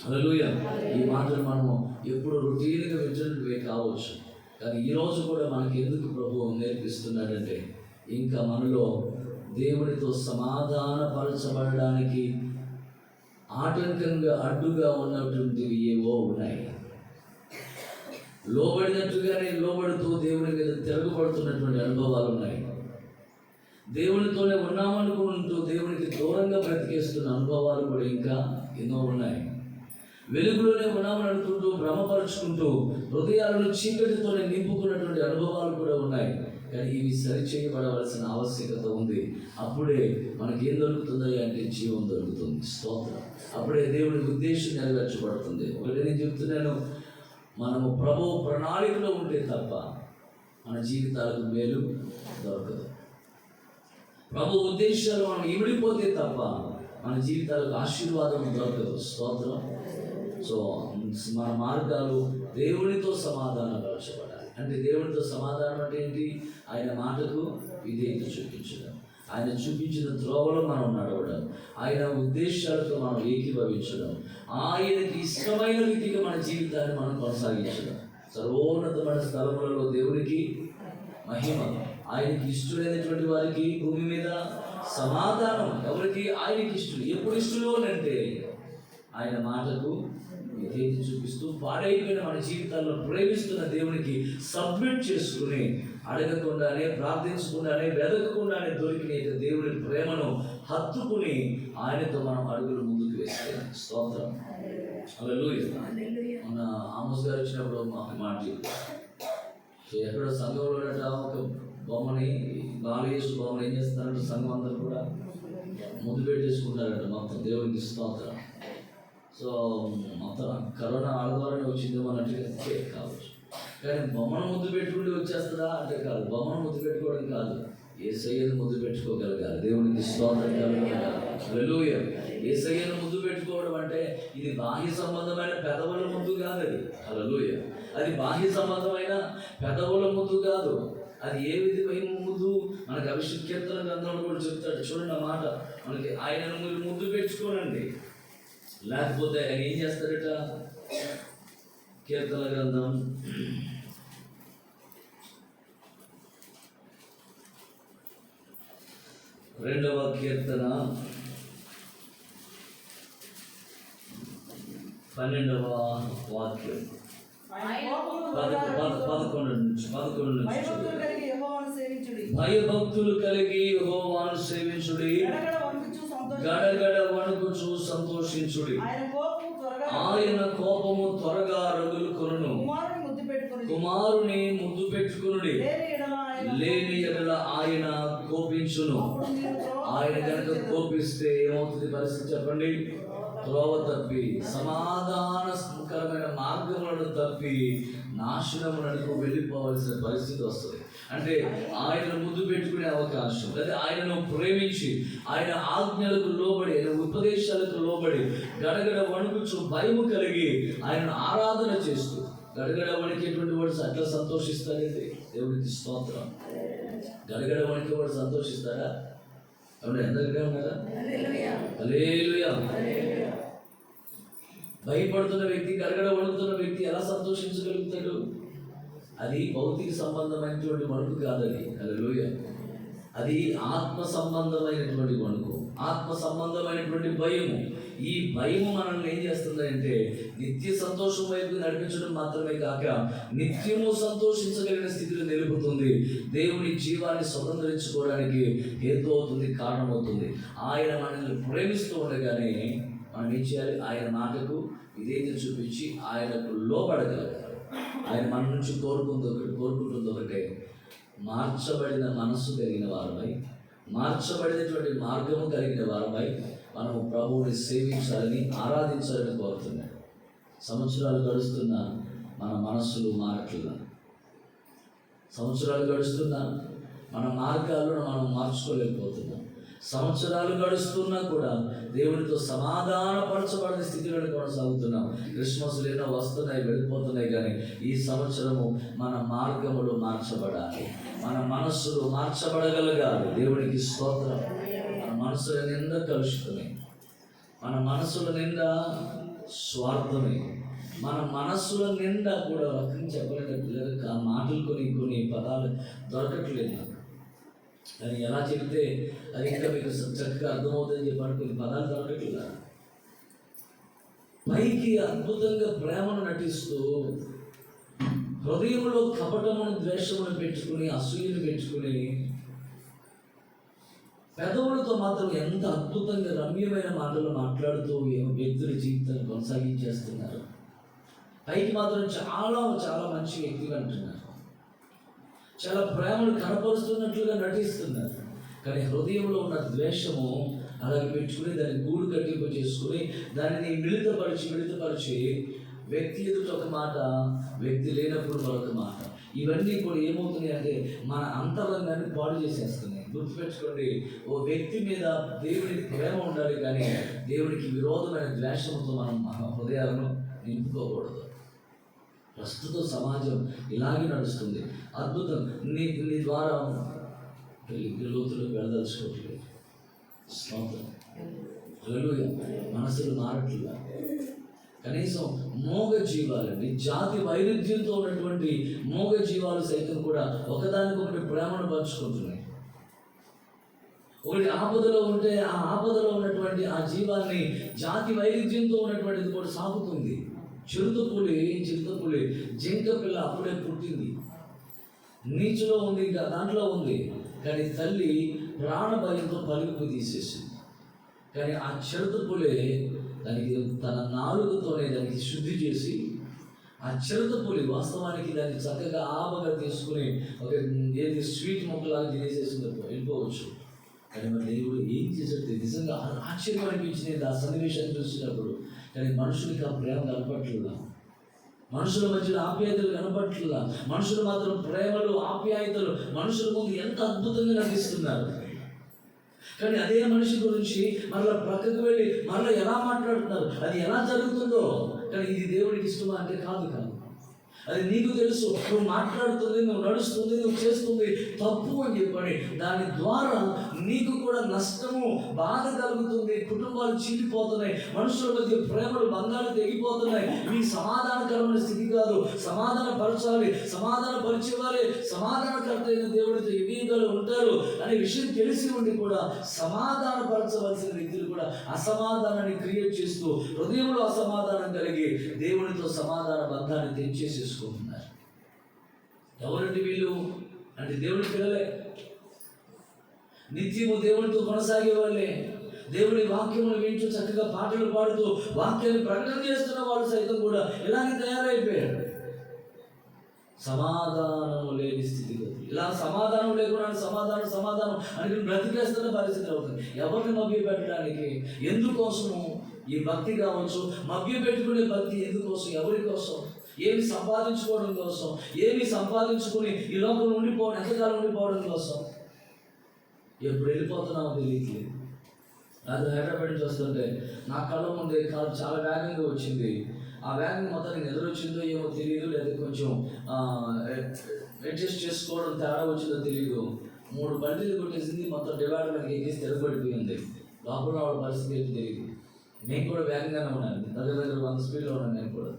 హల్లెలూయా. ఈ మాటలు మనము ఎప్పుడు రొటీన్గా వింటున్నట్టువే కావచ్చు, కానీ ఈరోజు కూడా మనకి ఎందుకు ప్రభు నేర్పిస్తున్నాడంటే, ఇంకా మనలో దేవునితో సమాధానపరచబడడానికి ఆటంకంగా అడ్డుగా ఉన్నటువంటివి ఏవో ఉన్నాయి. లోబడినట్టుగానే లోబడుతూ దేవుని మీద తిరగబడుతున్నటువంటి అనుభవాలు ఉన్నాయి. దేవునితోనే ఉన్నామనుకుంటూ దేవునికి దూరంగా బ్రతికేస్తున్న అనుభవాలు కూడా ఇంకా ఎన్నో ఉన్నాయి. వెలుగులోనే ఉన్నామని అనుకుంటూ భ్రమపరుచుకుంటూ హృదయాలను చీకటితోనే నింపుకున్నటువంటి అనుభవాలు కూడా ఉన్నాయి. కానీ ఇవి సరిచేయబడవలసిన ఆవశ్యకత ఉంది. అప్పుడే మనకి ఏం దొరుకుతుంది అంటే జీవం దొరుకుతుంది. స్తోత్రం. అప్పుడే దేవుని ఉద్దేశం నెరవేర్చబడుతుంది. ఒకటి నేను చెప్తున్నాను, మనము ప్రభువు ప్రణాళికలో ఉంటే తప్ప మన జీవితాలకు మేలు దొరకదు. ప్రభు ఉద్దేశాలు మనం ఇమిడిపోతే తప్ప మన జీవితాలకు ఆశీర్వాదం దొరకదు. స్తోత్రం. సో మన మార్గాలు దేవునితో సమాధానపరచబడాలి. అంటే దేవునితో సమాధానం అంటే ఏంటి? ఆయన మాటకు విధేయత చూపించడం, ఆయన చూపించిన త్రోవలో మనం నడవడం, ఆయన ఉద్దేశాలతో మనం ఏకీభవించడం, ఆయనకి ఇష్టమైన రీతిగా మన జీవితాన్ని మనం కొనసాగించడం. సర్వోన్నతమైన స్థలములలో దేవునికి మహిమ, ఆయనకి ఇష్టమైనటువంటి వారికి భూమి మీద సమాధానం. ఎవరికి? ఆయనకి ఇష్టం. ఎప్పుడు ఇష్టలు అంటే ఆయన మాటకు విధేయత చూపిస్తూ పాడైపోయిన మన జీవితాల్లో ప్రేమిస్తున్న దేవునికి సబ్మిట్ చేసుకుని, అడగకుండానే, ప్రార్థించకుండానే, వెదకకుండానే దొరికిన దేవుని ప్రేమను హత్తుకుని ఆయనతో మనం అడుగులు ముందుకు వేస్తే స్తోత్రం. హల్లెలూయా. మన ఆమోస్ గారు వచ్చినప్పుడు మాకు మాట చెప్పారు. ఎక్కడో సంఘంలో ఒక బొమ్మని, బాలయేసు బొమ్మని ఏం చేస్తారంటే సంఘం అందరూ కూడా ముందు పెట్టేసుకుంటారంట మొత్తం. దేవునికి స్తోత్రం. సో మొత్తం కరోనా వాళ్ళ ద్వారానే వచ్చిందేమో అన్నట్టుగా కావచ్చు. కానీ బొమ్మను ముద్దు పెట్టుకుంటూ వచ్చేస్తుందా అంటే కాదు. బొమ్మను ముద్దు పెట్టుకోవడం కాదు, యేసయ్యను ముద్దు పెట్టుకోగలగాలి. దేవునికి స్తోత్రం కలగాలి. హల్లెలూయా. యేసయ్యను ముద్దు పెట్టుకోవడం అంటే ఇది బాహ్య సంబంధమైన పెదవుల ముద్దు కాదు. అది హల్లెలూయా. అది బాహ్య సంబంధమైన పెదవుల ముద్దు కాదు. అది ఏ విధమైన ముద్దు? మనకి అభిషేక కీర్తన గ్రంథంలో కూడా చెప్తాడు. చూడండి ఆ మాట, మనకి ఆయనను మీరు ముద్దు పెట్టుకోనండి, లేకపోతే ఆయన ఏం చేస్తారట? కీర్తన గ్రంథం 2వ కీర్తన 12వ వాక్యం 11 నుంచి భయభక్తులు కలిగి యెహోవాను సేవించుడి, గడగడ వణుకుచు సంతోషించుడి. ఆయన కోపము త్వరగా రగులుకొనును, కుమారుని ముద్దు పెట్టుకునుడి, లేని ఎడల ఆయన కోపించును. ఆయన కనుక కోపిస్తే ఏమవుతుంది పరిస్థితి చెప్పండి? త్రోవ తప్పి, సమాధానకరమైన మార్గములను తప్పి నాశనమునకు వెళ్ళిపోవాల్సిన పరిస్థితి వస్తుంది. అంటే ఆయనను ముద్దు పెట్టుకునే అవకాశం, లేదా ఆయనను ప్రేమించి ఆయన ఆజ్ఞలకు లోబడి, ఆయన ఉపదేశాలకు లోబడి గడగడ వణుకుచు భయము కలిగి ఆయనను ఆరాధన చేస్తూ, గడగడ వణికేటువంటి వాడు అట్లా సంతోషిస్తాడండి. దేవుడికి స్తోత్రం. గడగడ వణికే వాడు సంతోషిస్తాడా? అవును, ఎంతగా ఉన్నారా? హల్లెలూయా. భయపడుతున్న వ్యక్తి, గడగడ వణుకుతున్న వ్యక్తి ఎలా సంతోషించగలుగుతాడు? అది భౌతిక సంబంధమైనటువంటి వణుకు కాదది. హల్లెలూయా. అది ఆత్మ సంబంధమైనటువంటి వణుకు, ఆత్మ సంబంధమైనటువంటి భయము. ఈ భయము మనల్ని ఏం చేస్తుందంటే నిత్య సంతోషం వైపు నడిపించడం మాత్రమే కాక నిత్యము సంతోషించగలిగిన స్థితిలో నిలుపుతుంది. దేవుని జీవాన్ని స్వతంత్రించుకోవడానికి హేతు అవుతుంది, కారణమవుతుంది. ఆయన మనల్ని ప్రేమిస్తూ ఉండగానే మనం ఏం చేయాలి? ఆయన మాటకు విధేయత చూపించి ఆయనకు లోబడగలగాలి. ఆయన మన నుంచి కోరుకుంటుంది ఒకటే, మార్చబడిన మనస్సు కలిగిన వారమై, మార్చబడినటువంటి మార్గము కలిగిన వారమై మనము ప్రభువుని సేవించాలని, ఆరాధించాలని కోరుతున్నాడు. సంవత్సరాలు గడుస్తున్నా మన మనస్సులు మారట్లేదు. సంవత్సరాలు గడుస్తున్నా మన మార్గాలను మనం మార్చుకోలేకపోతున్నాం. సంవత్సరాలు గడుస్తున్నా కూడా దేవునితో సమాధానపరచబడిన స్థితిలో కొనసాగుతున్నాం. క్రిస్మస్లు ఎన్నో వస్తున్నాయి, వెళ్ళిపోతున్నాయి, కానీ ఈ సంవత్సరము మన మార్గములు మార్చబడాలి, మన మనస్సులు మార్చబడగలగాలి. దేవునికి స్తోత్రం. మన మనసుల నిండా కలుషితమే, మన మనసుల నిండా స్వార్థమే, మన మనస్సుల నిండా కూడా రకం చెప్పలేక ఆ మాటలు కొన్ని పదాలు దొరకట్లేదు. అది ఎలా చెప్తే అది ఇంకా మీకు చక్కగా అర్థమవుతుందని చెప్పాను. కొన్ని పదాలు దొరకట్లేదు. పైకి అద్భుతంగా ప్రేమను నటిస్తూ హృదయంలో కపటమును, ద్వేషమును పెట్టుకుని, అసూయను పెట్టుకుని, పెదవులతో మాత్రం ఎంత అద్భుతంగా రమ్యమైన మాటలు మాట్లాడుతూ వ్యక్తుల జీవితాన్ని కొనసాగించేస్తున్నారు. పైకి మాత్రం చాలా చాలా మంచి వ్యక్తిగా అంటున్నారు, చాలా ప్రేమను కనపరుస్తున్నట్లుగా నటిస్తున్నారు. కానీ హృదయంలో ఉన్న ద్వేషము అలాగే పెట్టుకుని దాన్ని గూడు కట్టింపు చేసుకుని దానిని మిళితపరిచి వ్యక్తి ఎదుట ఒక మాట, వ్యక్తి లేనప్పుడు మరొక మాట. ఇవన్నీ కూడా ఏమవుతున్నాయి అంటే మన అంతరంగాన్ని పాడు చేసేస్తున్నాయి. గుర్తుపెట్టుకోండి, ఓ వ్యక్తి మీద దేవునికి ప్రేమ ఉండాలి, కానీ దేవునికి విరోధమైన ద్వేషంతో మనం మన హృదయాలను నింపుకోకూడదు. ప్రస్తుత సమాజం ఇలాగే నడుస్తుంది. అద్భుతం. నీ ద్వారా లోతులకు వెళ్ళదలుచుకోవట్లేదు. స్తోత్రం. హల్లెలూయా. మనసులు మారట్లేదు. కనీసం మోగ జీవాలండి, జాతి వైరుధ్యంతో ఉన్నటువంటి మోగ జీవాలు సైతం కూడా ఒకదానికొకటి ప్రేమను పంచుకుంటున్నాయి. ఒకటి ఆపదలో ఉంటే ఆ ఆపదలో ఉన్నటువంటి ఆ జీవాన్ని జాతి వైరుధ్యంతో ఉన్నటువంటిది కూడా సాగుతుంది. చిరుతపులి జింక పిల్ల అప్పుడే పుట్టింది, నీచులో ఉంది, ఇంకా దాంట్లో ఉంది, కానీ తల్లి ప్రాణభయంతో పలుకు తీసేసింది. కానీ ఆ చిరుతపులి దానికి తన నాలుగుతోనే దానికి శుద్ధి చేసి, ఆ చిరుతపులి వాస్తవానికి దాన్ని చక్కగా ఆపగా తీసుకుని ఒక ఏది స్వీట్ మొక్కలాగా తినేసేసింది, వెళ్ళిపోవచ్చు. కానీ మన దేవుడు ఏం చేసేది నిజంగా ఆశ్చర్యం అనిపించింది ఆ సన్నివేశాన్ని చూసినప్పుడు. కానీ మనుషులకి ఆ ప్రేమ కనపట్లేదా? మనుషుల మధ్యలో ఆప్యాయతలు కనపట్లేదా? మనుషులు మాత్రం ప్రేమలు, ఆప్యాయతలు మనుషుల ముందు ఎంత అద్భుతంగా నటిస్తున్నారు. కానీ అదే మనిషి గురించి మరలా ప్రక్కకు వెళ్ళి మరలా ఎలా మాట్లాడుతున్నారు, అది ఎలా జరుగుతుందో. కానీ ఇది దేవుడికి ఇష్టమా అంటే కాదు. అది నీకు తెలుసు, నువ్వు మాట్లాడుతుంది, నువ్వు నడుస్తుంది, నువ్వు చేస్తుంది తప్పు అని చెప్పని దాని ద్వారా నీకు కూడా నష్టము, బాధ కలుగుతుంది, కుటుంబాలు చీలిపోతున్నాయి, మనుషుల మధ్య ప్రేమలు, బంధాలు తెగిపోతున్నాయి. ఇవి సమాధానకరమైన స్థితి కాదు. సమాధానపరచాలి, సమాధానపరిచేవారే సమాధానకర్త అయిన దేవుడితో ఎగీగలు ఉంటారు అనే విషయం తెలిసి ఉండి కూడా సమాధానపరచవలసిన వ్యక్తులు కూడా అసమాధానాన్ని క్రియేట్ చేస్తూ హృదయంలో అసమాధానం కలిగి దేవునితో సమాధాన బంధాన్ని తెచ్చేసేసుకుంటున్నారు. ఎవరండి వీళ్ళు అంటే దేవుని పిల్లలే, నిత్యము దేవునితో కొనసాగే వాళ్ళే, దేవుని వాక్యమును వింటూ చక్కగా పాటలు పాడుతూ వాక్యాన్ని ప్రకటన చేస్తున్న వాళ్ళు సైతం కూడా ఇలాగే తయారైపోయారు. సమాధానం లేని స్థితిలో ఇలా సమాధానం లేకుండా సమాధానం అని బ్రతికేస్తున్న పరిస్థితి అవుతుంది. ఎవరిని మభ్య పెట్టడానికి, ఎందుకోసము ఈ భక్తి కావచ్చు, మభ్య పెట్టుకునే భక్తి ఎందుకోసం, ఎవరి కోసం, ఏమి సంపాదించుకోవడం కోసం, ఏమి సంపాదించుకుని ఈ లోకంలో ఉండిపోవడం, ఎంతకాలం ఉండిపోవడం కోసం. ఎప్పుడు వెళ్ళిపోతున్నామో తెలియట్లేదు. రాత్రి హైదరాబాద్ నుంచి వస్తుంటే నా కళ్ళ ముందే కారు చాలా వేగంగా వచ్చింది. ఆ వేగం మొత్తానికి నిద్ర వచ్చిందో ఏమో తెలియదు, లేదా కొంచెం అడ్జస్ట్ చేసుకోవడం తేడా వచ్చిందో తెలియదు. 3 బండిలు కొట్టేసింది, మొత్తం డివైడర్ మనకి ఎక్కేసి తిరగబడిపోయింది. లోపల వాళ్ళ పరిస్థితి ఏంటి తెలియదు. నేను కూడా వేగంగానే ఉన్నాను, దగ్గర 100 స్పీడ్లో ఉన్నాను నేను కూడా.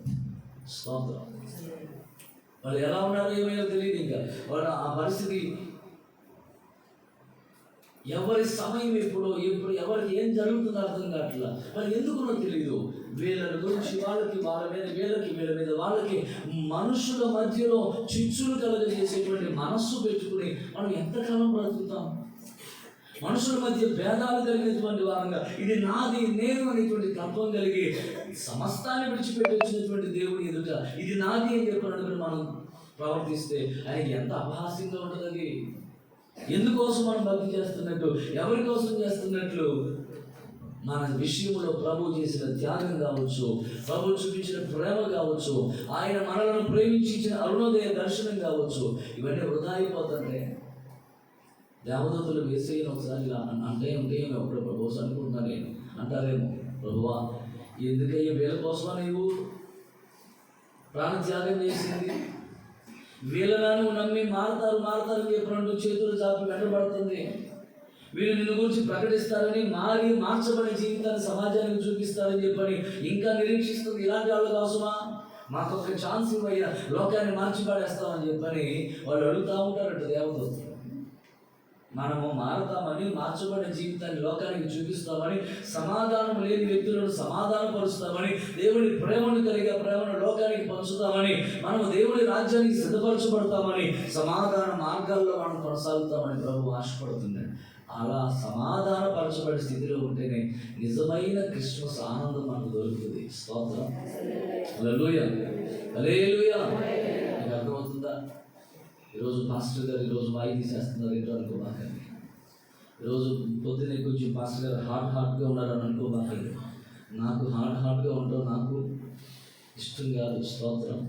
స్తోత్రం. వాళ్ళు ఎలా ఉన్నారో ఏమో తెలియదు. ఇంకా వాళ్ళ ఆ పరిస్థితి, ఎవరి సమయం ఎప్పుడు ఎవరికి ఏం జరుగుతుందో అర్థం కావట్లా. వాళ్ళు ఎందుకున్నో తెలియదు. వీళ్ళ గురించి వాళ్ళకి, వాళ్ళ మీద వీళ్ళకి, వీళ్ళ మీద వాళ్ళకి, మనుషుల మధ్యలో చిచ్చులు కలగజేసేటువంటి మనస్సు పెట్టుకుని మనం ఎంతకాలం బ్రతుకుతాం? మనుషుల మధ్య భేదాలు కలిగినటువంటి వారంగా ఇది నాది, నేను అనేటువంటి తత్వం కలిగి సమస్తాన్ని విడిచిపెట్టి వచ్చినటువంటి దేవుడి ఎదుట ఇది నాది అని చెప్పినప్పుడు మనం ప్రవర్తిస్తే ఆయనకి ఎంత అపహాస్యంగా ఉంటుంది. అది ఎందుకోసం మనం భక్తి చేస్తున్నట్టు, ఎవరి కోసం చేస్తున్నట్లు? మన విషయంలో ప్రభు చేసిన త్యాగం కావచ్చు, ప్రభు చూపించిన ప్రేమ కావచ్చు, ఆయన మనలను ప్రేమించి ఇచ్చిన అరుణోదయ దర్శనం కావచ్చు, ఇవన్నీ వృధా అయిపోతుంటే దేవదత్తులు యేసయ్యను ఒకసారి ఇలా అంటే ఎప్పుడు ప్రభు అనుకుంటున్నా నేను అంటారేమో, ప్రభువా ఎందుకయ్యా వీళ్ళ కోసమా నీవు ప్రాణత్యాగం చేసింది? వీళ్ళను నువ్వు నమ్మి మారతారు చెప్పినట్టు చేతులు చాపి వెంటబడుతుంది. వీళ్ళు నిన్ను గురించి ప్రకటిస్తారని, మార్చబడే జీవితాన్ని సమాజానికి చూపిస్తారని చెప్పని ఇంకా నిరీక్షిస్తుంది. ఇలాంటి వాళ్ళ కోసమా? మాకు ఒక ఛాన్స్ ఇవ్వయ్యా, లోకాన్ని మార్చిపడేస్తామని చెప్పని వాళ్ళు అడుగుతూ ఉంటారట దేవదూతలు. మనము మారతామని, మార్చబడిన జీవితాన్ని లోకానికి చూపిస్తామని, సమాధానం లేని వ్యక్తులను సమాధానపరుస్తామని, దేవుని ప్రేమను లోకానికి పంచుతామని, మనము దేవుని రాజ్యానికి సిద్ధపరచబడతామని, సమాధాన మార్గాల్లో మనం కొనసాగుతామని ప్రభు ఆశపడుతున్నాడు. అలా సమాధానపరచబడే స్థితిలో ఉంటేనే నిజమైన క్రిస్మస్ ఆనందం మనకు దొరుకుతుంది. స్తోత్రం, హల్లెలూయా, హల్లెలూయా. మీకు అర్థమవుతుందా? ఈరోజు పాస్టర్ గారు ఈరోజు వాయి తీసేస్తున్నారు ఏంటో అనుకోబాకండి. ఈరోజు పొద్దున్నే కొంచెం పాస్టర్ గారు హాట్గా ఉన్నారని అనుకోబాకండి. నాకు హాట్గా ఉండడం నాకు ఇష్టం కాదు. స్తోత్రం.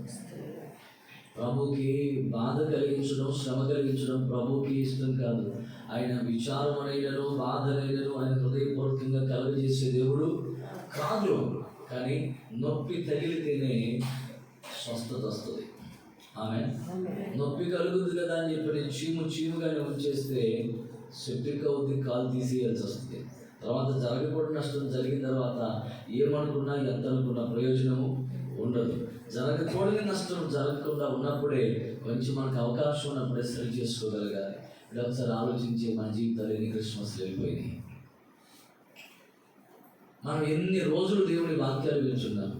ప్రభుకి బాధ కలిగించడం, శ్రమ కలిగించడం ప్రభుకి ఇష్టం కాదు. ఆయన విచారమైనను బాధనైనను ఆయన హృదయపూర్వకంగా కలుగజేసే దేవుడు కాదు. కానీ నొప్పి తగిలితేనే స్వస్థత వస్తుంది. ఆమె నొప్పి కలుగుతుంది కదా అని చెప్పి చీముగానే ఉంచేస్తే సెప్టిక్ అవుద్ది, కాలు తీసేయాల్సి వస్తుంది. తర్వాత జరగకూడదు నష్టం జరిగిన తర్వాత ఏమనుకున్నా ఎంత అనుకున్నా ప్రయోజనము ఉండదు. జరగకూడని నష్టం జరగకుండా ఉన్నప్పుడే కొంచెం మనకు అవకాశం ఉన్నప్పుడే సరి చేసుకోగలగాలి. ఇలా ఒకసారి ఆలోచించి మన జీవితాలు ఎన్ని క్రిస్మస్లు వెళ్ళిపోయినాయి. మనం ఎన్ని రోజులు దేవుని వాక్యాలు వింటున్నాం.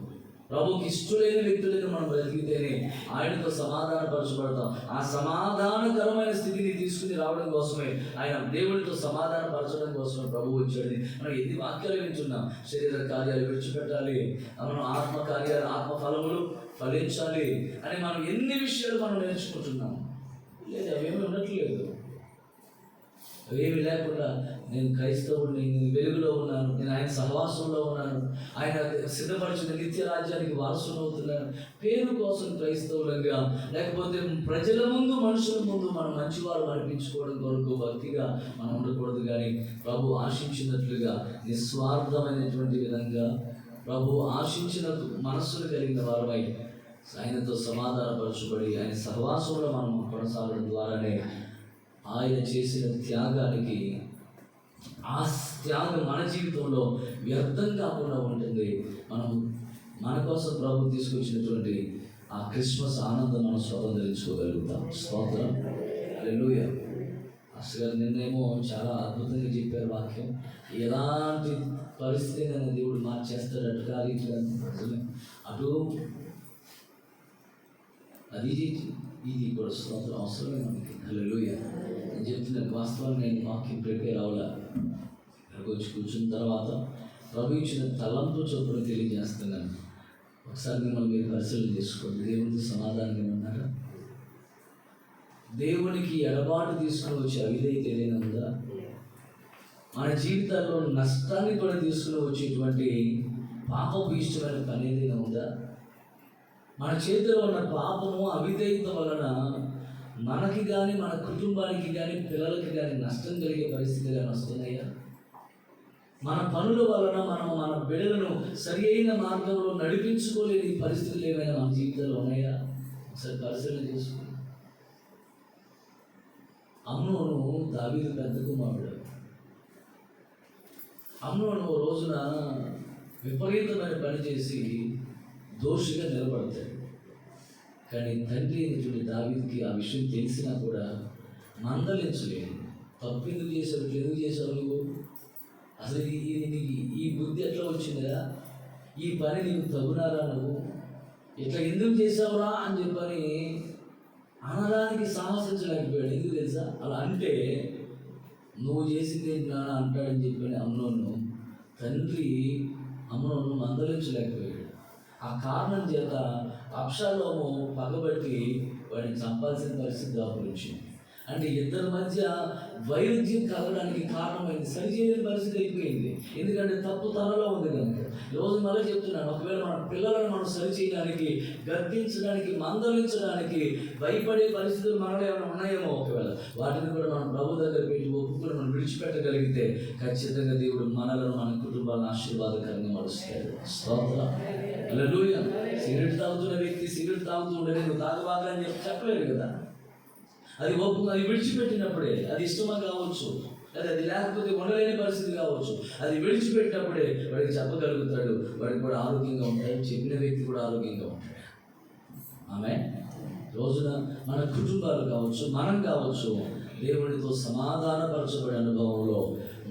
ప్రభుకి ఇష్టలేని వ్యక్తులను మనం బ్రతికితేనే ఆయనతో సమాధానపరచబడతాం. ఆ సమాధానకరమైన స్థితిని తీసుకుని రావడం కోసమే, ఆయన దేవుడితో సమాధానపరచడం కోసమే ప్రభు వచ్చాడు. మనం ఎన్ని వాక్యాలు వింటున్నాం. శరీర కార్యాలు విడిచిపెట్టాలి, మనం ఆత్మ కార్యాలు, ఆత్మ ఫలములు ఫలించాలి అని మనం ఎన్ని విషయాలు మనం నేర్చుకుంటున్నాం. లేదు, అవేమీ ఉండట్లేదు. అవేమి లేకుండా నేను క్రైస్తవుడిని, నేను వెలుగులో ఉన్నాను, నేను ఆయన సహవాసంలో ఉన్నాను, ఆయన సిద్ధపరిచిన నిత్య రాజ్యానికి వారసుని అవుతున్నాను, పేరు కోసం క్రైస్తవులంగా, లేకపోతే ప్రజల ముందు మనుషుల ముందు మనం మంచివారు అనిపించుకోవడం కొరకు భక్తిగా మనం ఉండకూడదు. కానీ ప్రభు ఆశించినట్లుగా నిస్వార్థమైనటువంటి విధంగా ప్రభు ఆశించిన మనస్సును కలిగిన వారమై ఆయనతో సమాధానపరచబడి ఆయన సహవాసంలో మనం కొనసాగడం ద్వారానే ఆయన చేసిన త్యాగానికి, ఆ త్యాగం మన జీవితంలో వ్యర్థం కాకుండా ఉంటుంది. మనం మన కోసం ప్రభు తీసుకొచ్చినటువంటి ఆ క్రిస్మస్ ఆనందం మనం స్వతంత్రించుకోగలుగుతాం. స్తోత్రం, హల్లెలూయా. అసలు నిన్నేమో చాలా అద్భుతంగా చెప్పారు వాక్యం. ఎలాంటి పరిస్థితి దేవుడు మార్చేస్తాడు. అటు కాదు అటు అది ఇది కూడా స్తోత్రం అవసరమే మనకి. హల్లెలూయా. నేను చెప్తున్నాను వాస్తవాన్ని, నేను వాక్యం ప్రిపేర్ అవ్వాలా. ఇక్కడికి వచ్చి కూర్చున్న తర్వాత ప్రభు ఇచ్చిన తలంతో చొప్పున తెలియజేస్తున్నాను. ఒకసారి మిమ్మల్ని మీరు పరిశీలన చేసుకోండి. దేవునికి సమాధానం ఉన్నారా? దేవునికి ఎడబాటు తీసుకుని వచ్చే అవిధేయత ఏదైనా ఉందా? మన జీవితాల్లో నష్టాన్ని కూడా తీసుకుని వచ్చేటువంటి పాపపు ఇష్టమైన పని ఏదైనా ఉందా? మన చేతిలో ఉన్న పాపము, అవిధేయత వలన మనకి కానీ, మన కుటుంబానికి కానీ, పిల్లలకి కానీ నష్టం కలిగే పరిస్థితులు కానీ వస్తున్నాయా? మన పనుల వలన మనము మన బిడ్డలను సరి అయిన మార్గంలో నడిపించుకోలేని పరిస్థితులు ఏమైనా మన జీవితంలో ఉన్నాయా? ఒకసారి పరిశీలన చేసుకోండి. అమ్నోను దావీదు పెద్ద కుమారుడు. అమ్నోను ఓ రోజున విపరీతమైన పని చేసి దోషిగా నిలబడతాడు. కానీ తండ్రి అయినటువంటి దావీదుకి ఆ విషయం తెలిసినా కూడా మందలించలేదు. తప్పు ఎందుకు చేసావు నువ్వు? అసలు ఈ బుద్ధి ఎట్లా వచ్చిందా? ఈ పని నీకు తగునారా? నువ్వు ఇట్లా ఎందుకు చేసావురా అని చెప్పని అనడానికి సాహసించలేకపోయాడు. ఎందుకు తెలుసా? అలా అంటే నువ్వు చేసింది నాన్న అంటాడని చెప్పని అమ్నోను తండ్రి అమ్నోను మందలించలేకపోయాడు. ఆ కారణం చేత అబ్షాలోము పగబట్టి వాడిని చంపాల్సిన పరిస్థితి దాపురించింది. అంటే ఇద్దరి మధ్య వైరుధ్యం కలగడానికి కారణమైంది. సరిచేయని పరిస్థితి అయిపోయింది. ఎందుకంటే తప్పు తనలో ఉంది కనుక. ఈరోజు మళ్ళీ చెప్తున్నాను, ఒకవేళ మన పిల్లలను మనం సరిచేయడానికి, గద్దించడానికి, మందలించడానికి భయపడే పరిస్థితులు మనలో ఏమైనా ఉన్నాయేమో, ఒకవేళ వాటిని కూడా మనం ప్రభు దగ్గర పెట్టి ఒప్పుకొని మనం విడిచిపెట్టగలిగితే ఖచ్చితంగా దేవుడు మనలను, మన కుటుంబాలను ఆశీర్వాదకరంగా మలుస్తాడు. స్తోత్రం. హల్లెలూయా. సిగరెట్ తాగుతున్న వ్యక్తి సిగరెట్ తాగుతూ ఉండే నువ్వు తాగబాగా అని చెప్పలేరు కదా. అది విడిచిపెట్టినప్పుడే, అది ఇష్టమా కావచ్చు, అది లేకపోతే ఉండలేని పరిస్థితి కావచ్చు, అది విడిచిపెట్టినప్పుడే వాడికి చెప్పగలుగుతాడు, వాడికి కూడా ఆరోగ్యంగా ఉంటాడు, చెప్పిన వ్యక్తి కూడా ఆరోగ్యంగా ఉంటాడు. ఆమె రోజున మన కుటుంబాలు కావచ్చు, మనం కావచ్చు, దేవుడితో సమాధానపరచబడే అనుభవంలో,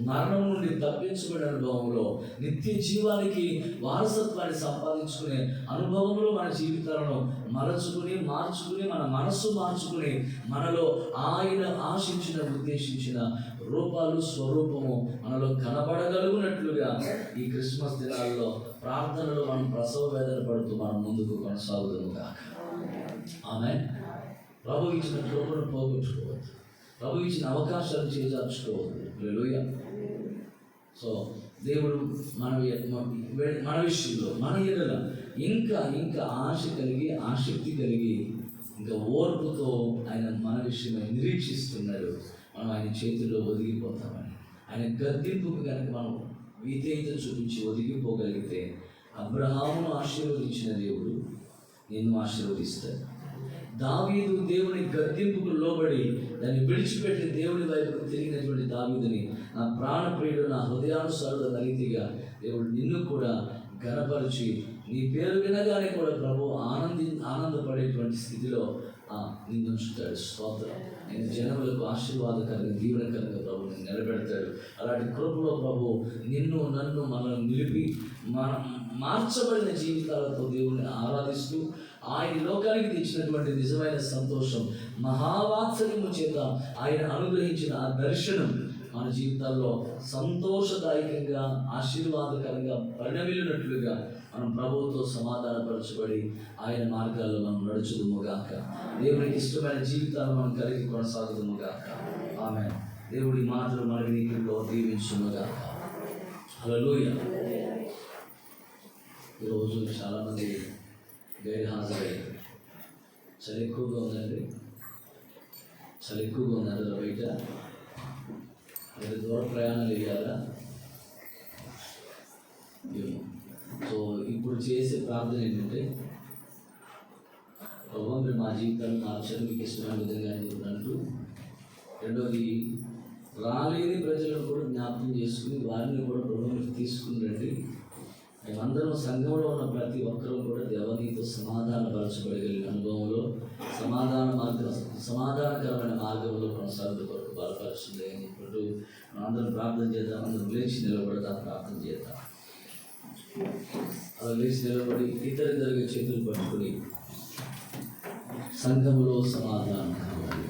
మరణం నుండి తప్పించబడే అనుభవంలో, నిత్య జీవానికి వారసత్వాన్ని సంపాదించుకునే అనుభవంలో మన జీవితాలను మరచుకుని, మార్చుకుని, మన మనస్సు మార్చుకుని, మనలో ఆయన ఆశించిన, ఉద్దేశించిన రూపాలు, స్వరూపము మనలో కనబడగలుగునట్లుగా ఈ క్రిస్మస్ దినాల్లో ప్రార్థనలో మనం ప్రసవ వేదన పడుతూ మనం ముందుకు కొనసాగుతాము కాక. ఆమె ప్రభు ఇచ్చిన కృపను పోగొట్టుకోవద్దు, ప్రభు ఇచ్చిన అవకాశాలు చేజార్చుకోవద్దు. హల్లెలూయా. సో దేవుడు మన విషయంలో, మన ఎడల ఇంకా ఆశ కలిగి, ఆసక్తి కలిగి, ఇంకా ఓర్పుతో ఆయన మన విషయమై నిరీక్షిస్తున్నాడు. మనం ఆయన చేతుల్లో ఒదిగిపోతామని. ఆయన గద్దింపుకు కనుక మనం విధేయత చూపించి ఒదిగిపోగలిగితే, అబ్రహామును ఆశీర్వదించిన దేవుడు నిన్ను ఆశీర్వదిస్తాడు. దావీదు దేవుని గద్దింపుకు లోబడి దాన్ని విడిచిపెట్టి దేవుని వైపుకు తిరిగినటువంటి దావీదుని, నా ప్రాణప్రియుడు, నా హృదయానుసారుడు రీతిగా దేవుడు నిన్ను కూడా ఘనపరిచి, నీ పేరు వినగానే కూడా ప్రభు ఆనందపడేటువంటి స్థితిలో నిన్నుంచుతాడు. స్తోత్రం. ఆయన జనములకు ఆశీర్వాదకరంగా, దీవెనకరంగా ప్రభు నిన్ను నిలబెడతాడు. అలాంటి కృపలో ప్రభు నిన్ను, నన్ను, మనల్ని నిలిపి మార్చబడిన జీవితాలతో దేవుణ్ణి ఆరాధిస్తూ, ఆయన లోకానికి తెచ్చినటువంటి నిజమైన సంతోషం, మహావాత్సల్యము చేత ఆయన అనుగ్రహించిన ఆ దర్శనం మన జీవితాల్లో సంతోషదాయకంగా, ఆశీర్వాదకరంగా పరిణమిల్లినట్లుగా మనం ప్రభువుతో సమాధానపరచబడి ఆయన మార్గాల్లో మనం నడుచుదుముగాక. దేవునికి ఇష్టమైన జీవితాలు మనం కలిగి కొనసాగుదుముగాక. ఆమె దేవుడి మాటలు మన వినికిడిలో దీవించునుగాక. హల్లెలూయా. ఈరోజు చాలామంది గైర్హాజరయ్యారు. చలి ఎక్కువగా ఉందండి, చలి ఎక్కువగా ఉందండి. బయట మీరు దూర ప్రయాణాలు వేయాలా? సో ఇప్పుడు చేసే ప్రార్థన ఏంటంటే, ప్రభు మీరు మా జీవితాన్ని మార్చడం మీకు ఇష్టమైన విధంగా అంటూ, రెండోది రాలేని ప్రజలను కూడా జ్ఞాపకం చేసుకుని వారిని కూడా ప్రభువునికి తీసుకుని రండి. మేమందరం సంఘంలో ఉన్న ప్రతి ఒక్కరూ కూడా దేవనీతో సమాధానపరచబడగలిగిన అనుభవంలో, సమాధానకరమైన మార్గంలో కొనసాగుతూ కొరకు బలపరుస్తుంది అని చెప్పి మనం అందరం ప్రార్థన చేద్దాం. అందరం లేచి నిలబడదాం, ప్రార్థన చేద్దాం. అలా లేచి నిలబడి ఇద్దరిద్దరిగా చేతులు పట్టుకుని, సంఘములో సమాధానం కావాలి.